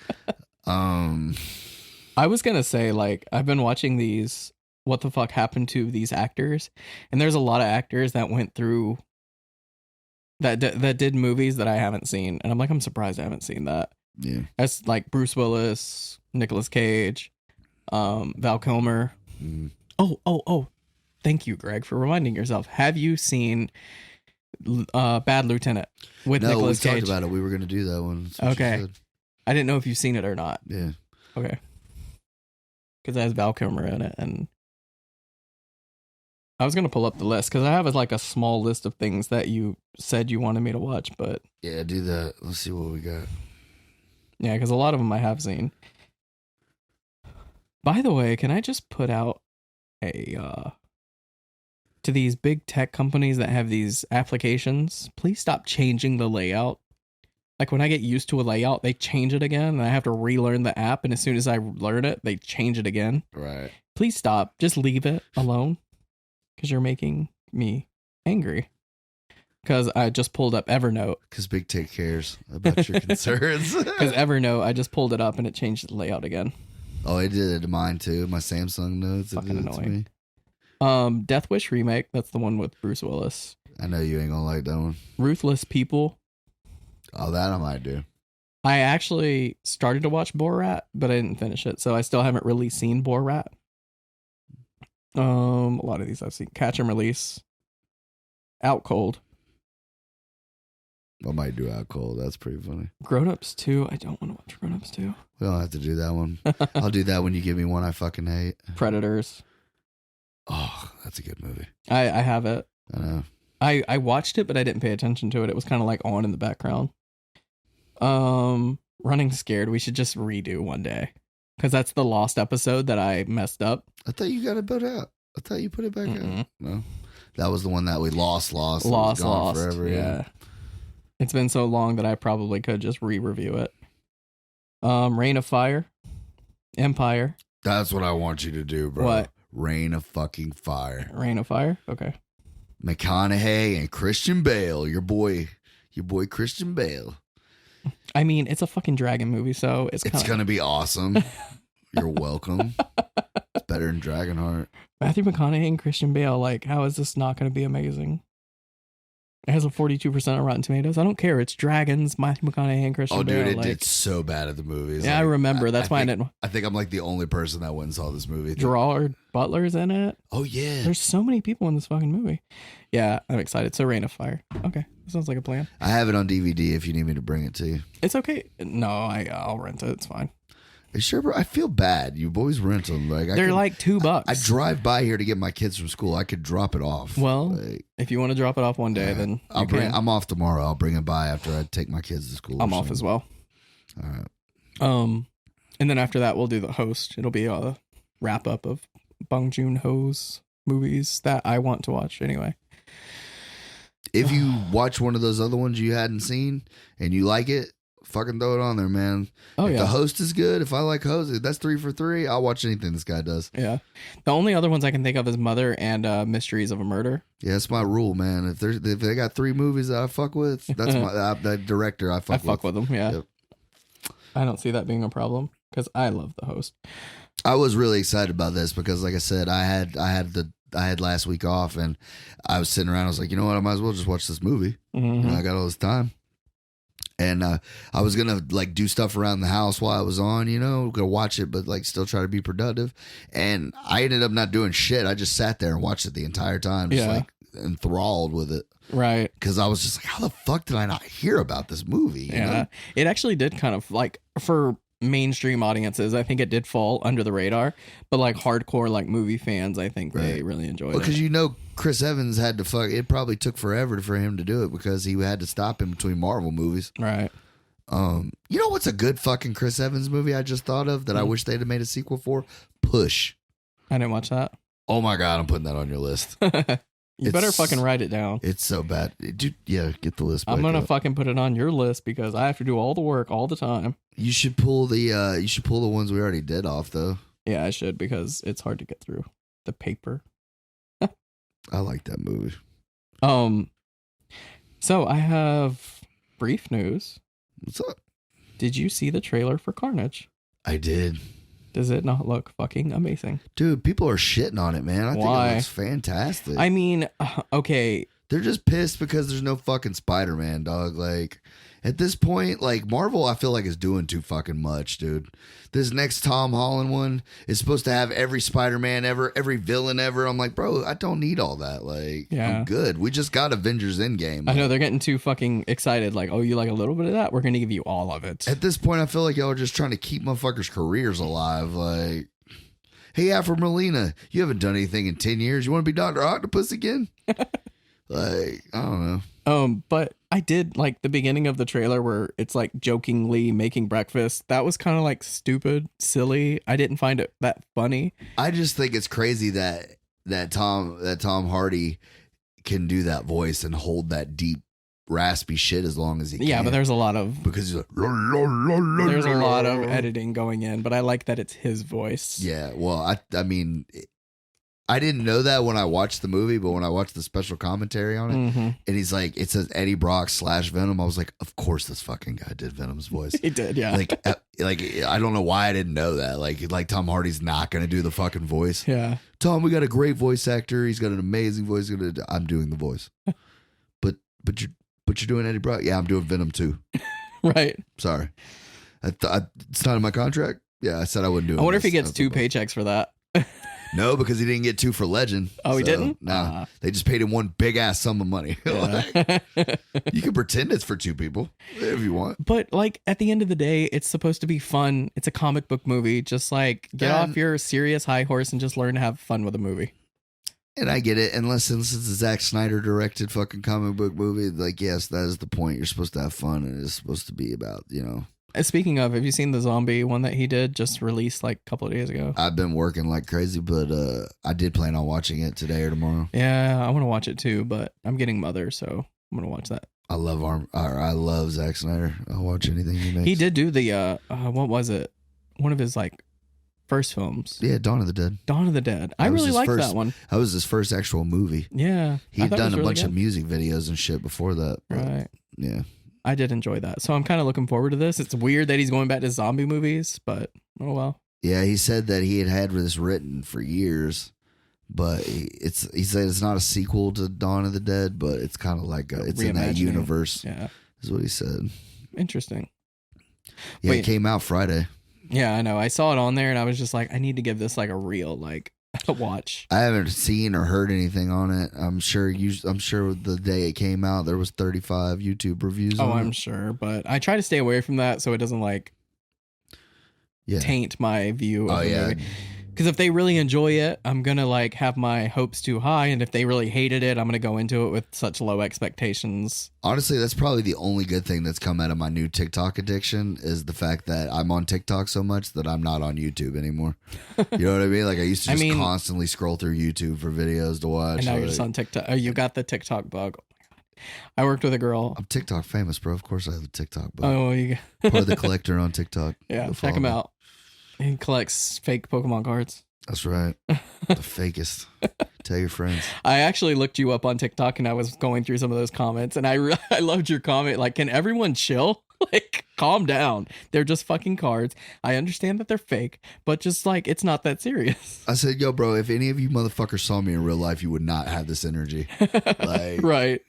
I was gonna say, like, I've been watching these. What the fuck happened to these actors? And there's a lot of actors that went through that did movies that I haven't seen, and I'm like, I'm surprised I haven't seen that. Yeah, That's like Bruce Willis, Nicolas Cage, Val Kilmer. Mm. Oh! Thank you, Greg, for reminding yourself. Have you seen Bad Lieutenant with Nicolas Cage? No, we talked about it. We were gonna do that one. That's what Okay. you said. I didn't know if you've seen it or not. Yeah. Okay. Because it has Val Kilmer in it, and I was gonna pull up the list because I have like a small list of things that you said you wanted me to watch, but Yeah, do that. Let's see what we got. yeah, because a lot of them I have seen. By the way, can I just put out a to these big tech companies that have these applications? Please stop changing the layout. Like when I get used to a layout, they change it again, and I have to relearn the app. And as soon as I learn it, they change it again. Right. Please stop. Just leave it alone, because you're making me angry. Because I just pulled up Evernote. Because Big Tech cares about your concerns. Because Evernote, I just pulled it up and it changed the layout again. Oh, it did it to mine too. My Samsung notes. Fucking It did it to annoying. me. Death Wish remake. That's the one with Bruce Willis. I know you ain't gonna like that one. Ruthless People. Oh, that I might do. I actually started to watch Borat, but I didn't finish it, so I still haven't really seen Borat. A lot of these I've seen. Catch and Release. Out Cold. I might do Out Cold. That's pretty funny. Grown Ups 2. I don't want to watch Grown Ups 2. We don't have to do that one. I'll do that when you give me one I fucking hate. Predators. Oh, that's a good movie. I have it. I know. I watched it, but I didn't pay attention to it. It was kind of like on in the background. Running Scared. We should just redo one day. Because that's the lost episode that I messed up. I thought you got it put out. I thought you put it back Mm-mm. out. No. That was the one that we lost. Lost. Forever. Yeah. It's been so long that I probably could just re-review it. Reign of Fire. Empire. That's what I want you to do, bro. What? Reign of fucking Fire. Reign of Fire? Okay. McConaughey and Christian Bale. Your boy Christian Bale. I mean, it's a fucking dragon movie, so it's gonna be awesome. You're welcome. It's better than Dragonheart. Matthew McConaughey and Christian Bale. Like, how is this not going to be amazing? It has a 42% on Rotten Tomatoes. I don't care. It's dragons, Matthew McConaughey and Christian Bale. Oh, dude, it like, did so bad at the movies. yeah, Like, I remember. That's why think, I didn't. I think I'm like the only person that went and saw this movie. Gerard Butler's in it. Oh, yeah. There's so many people in this fucking movie. Yeah, I'm excited. So Reign of Fire. Okay, sounds like a plan. I have it on DVD if you need me to bring it to you. It's okay. No, I'll rent it. It's fine. Sure, bro. I feel bad. You boys rent them. Like They're like $2. I drive by here to get my kids from school. I could drop it off. Well, like, if you want to drop it off one day, then I'll bring. I'm off tomorrow. I'll bring it by after I take my kids to school. I'm off as well. All right. And then after that, we'll do the host. It'll be a wrap up of Bong Joon-ho's movies that I want to watch anyway. If you watch one of those other ones you hadn't seen and you like it, fucking throw it on there, man. Oh, if yeah. the host is good, if I like host, that's 3 for 3. I'll watch anything this guy does. Yeah. The only other ones I can think of is Mother and Mysteries of a Murder. Yeah, that's my rule, man. If they got 3 movies that I fuck with, that's my that director I fuck with. With them, yeah. Yep. I don't see that being a problem. because I love The Host. I was really excited about this because, like I said, I had last week off, and I was sitting around. I was like, you know what, I might as well just watch this movie. Mm-hmm. I got all this time, and I was gonna like do stuff around the house while I was on, go watch it, but like still try to be productive. And I ended up not doing shit. I just sat there and watched it the entire time, just like enthralled with it. Right. Because I was just like, how the fuck did I not hear about this movie? You know? It actually did kind of like, for mainstream audiences, I think it did fall under the radar, but like hardcore like movie fans, I think they really enjoyed it. Because Chris Evans had to it probably took forever for him to do it because he had to stop in between Marvel movies. Right. You know what's a good fucking Chris Evans movie I just thought of that I wish they'd have made a sequel for? Push. I didn't watch that. Oh my God, I'm putting that on your list. You better fucking write it down. It's so bad. Dude, yeah, get the list. I'm going to fucking put it on your list because I have to do all the work all the time. You should pull the ones we already did off though. Yeah, I should because it's hard to get through the paper. I like that movie. So I have brief news. What's up? Did you see the trailer for Carnage? I did. Does it not look fucking amazing? Dude, people are shitting on it, man. I think it looks fantastic. I mean, okay. They're just pissed because there's no fucking Spider-Man, dog. Like, at this point, like, Marvel, I feel like is doing too fucking much, dude. This next Tom Holland one is supposed to have every Spider-Man ever, every villain ever. I'm like, bro, I don't need all that. Like, I'm good. We just got Avengers Endgame. I know, they're getting too fucking excited. Like, oh, you like a little bit of that? We're going to give you all of it. At this point, I feel like y'all are just trying to keep motherfuckers' careers alive. Like, hey, Alfred Molina, you haven't done anything in 10 years. You want to be Dr. Octopus again? Like, I don't know. But I did like the beginning of the trailer where it's like jokingly making breakfast. That was kind of like stupid, silly. I didn't find it that funny. I just think it's crazy that Tom Hardy can do that voice and hold that deep, raspy shit as long as he can. Yeah, but there's a lot of because he's like, there's a lot of editing going in. But I like that it's his voice. Yeah, well, I mean, I didn't know that when I watched the movie, but when I watched the special commentary on it, and he's like, it says Eddie Brock / Venom, I was like, of course this fucking guy did Venom's voice. He did, yeah. Like I don't know why I didn't know that. Like Tom Hardy's not gonna do the fucking voice. Yeah. Tom, we got a great voice actor. He's got an amazing voice. I'm doing the voice. but you're doing Eddie Brock. Yeah, I'm doing Venom too. Right. Sorry, it's not in my contract. Yeah, I said I wouldn't do it. I wonder if he gets 2 paychecks for that. No, because he didn't get 2 for Legend. Oh, he didn't? No, they just paid him one big ass sum of money. Yeah. You can pretend it's for 2 people if you want. But like at the end of the day, it's supposed to be fun. It's a comic book movie. Just like get off your serious high horse and just learn to have fun with a movie. And I get it, unless it's a Zack Snyder directed fucking comic book movie. Like, yes, that is the point. You're supposed to have fun, and it's supposed to be about, Speaking of, have you seen the zombie one that he did just released like a couple of days ago? I've been working like crazy, but I did plan on watching it today or tomorrow. Yeah, I want to watch it too, but I'm getting Mother, so I'm gonna watch that. I love Zack Snyder. I'll watch anything he makes. He did do the what was it? One of his like first films. Yeah, Dawn of the Dead. Dawn of the Dead. I really liked that one. That was his first actual movie. Yeah, he'd done a bunch of music videos and shit before that. Right. Yeah. I did enjoy that. So I'm kind of looking forward to this. It's weird that he's going back to zombie movies, but oh well. Yeah, he said that he had this written for years, but he said it's not a sequel to Dawn of the Dead, but it's kind of like it's in that universe. Yeah. Is what he said. Interesting. Yeah, it came out Friday. Yeah, I know. I saw it on there and I was just like, I need to give this like a real watch. I haven't seen or heard anything on it. I'm sure the day it came out there was 35 YouTube reviews on it. I'm sure, but I try to stay away from that so it doesn't taint my view of the movie. Because if they really enjoy it, I'm going to have my hopes too high. And if they really hated it, I'm going to go into it with such low expectations. Honestly, that's probably the only good thing that's come out of my new TikTok addiction is the fact that I'm on TikTok so much that I'm not on YouTube anymore. You know what I mean? Like I used to just constantly scroll through YouTube for videos to watch. And now you're just on TikTok. Oh, you got the TikTok bug. Oh my God. I worked with a girl. I'm TikTok famous, bro. Of course I have a TikTok bug. Oh, you part of the collector on TikTok. Yeah, check him out. He collects fake Pokemon cards. That's right. The fakest. Tell your friends. I actually looked you up on TikTok and I was going through some of those comments and I loved your comment. Like, can everyone chill? Like, calm down. They're just fucking cards. I understand that they're fake, but just like, it's not that serious. I said, yo, bro, if any of you motherfuckers saw me in real life, you would not have this energy. Like, Right.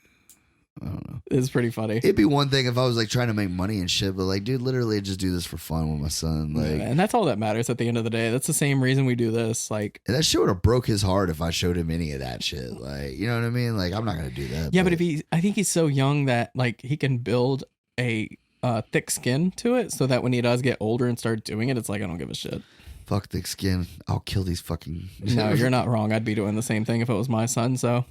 I don't know. It's pretty funny. It'd be one thing if I was like trying to make money and shit, but like, dude, literally just do this for fun with my son. Like, Yeah, and that's all that matters at the end of the day. That's the same reason we do this. Like, and that shit would have broke his heart if I showed him any of that shit. Like, you know what I mean? Like, I'm not gonna do that. yeah, but I think he's so young that like he can build a thick skin to it, so that when he does get older and start doing it, it's like, I don't give a shit. Fuck thick skin. I'll kill these fucking. No, you're not wrong. I'd be doing the same thing if it was my son. So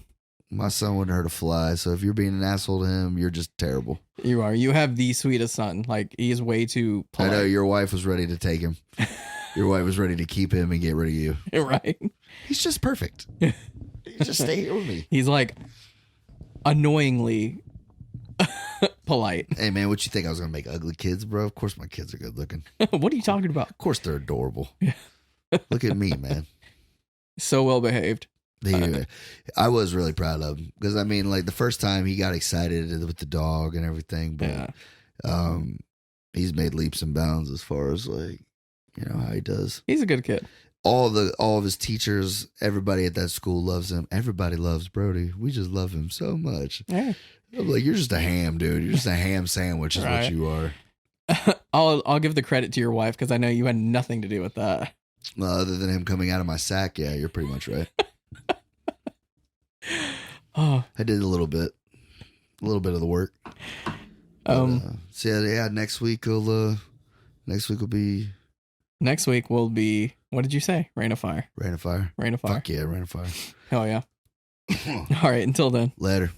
My son wouldn't hurt a fly. So if you're being an asshole to him, you're just terrible. you are. You have the sweetest son. Like, he is way too polite. I know your wife was ready to take him. Your wife was ready to keep him and get rid of you. Right? He's just perfect. You just stay here with me. He's like annoyingly polite. Hey man, what you think I was gonna make ugly kids, bro? Of course my kids are good looking. What are you talking about? Of course they're adorable. Look at me, man. So well behaved. I was really proud of him because I mean, like the first time he got excited with the dog and everything, but he's made leaps and bounds as far as like, you know, how he does. He's a good kid. All of his teachers, everybody at that school loves him. Everybody loves Brody. We just love him so much. Yeah. I'm like, you're just a ham, dude. You're just a ham sandwich is what you are. I'll give the credit to your wife because I know you had nothing to do with that. Other than him coming out of my sack, yeah, you're pretty much right. Oh, I did a little bit of the work. So yeah, next week will be next week will be, what did you say? Rain of Fire. Rain of Fire. Rain of Fire. Fuck yeah, Rain of Fire. Hell yeah. All right, until then. Later.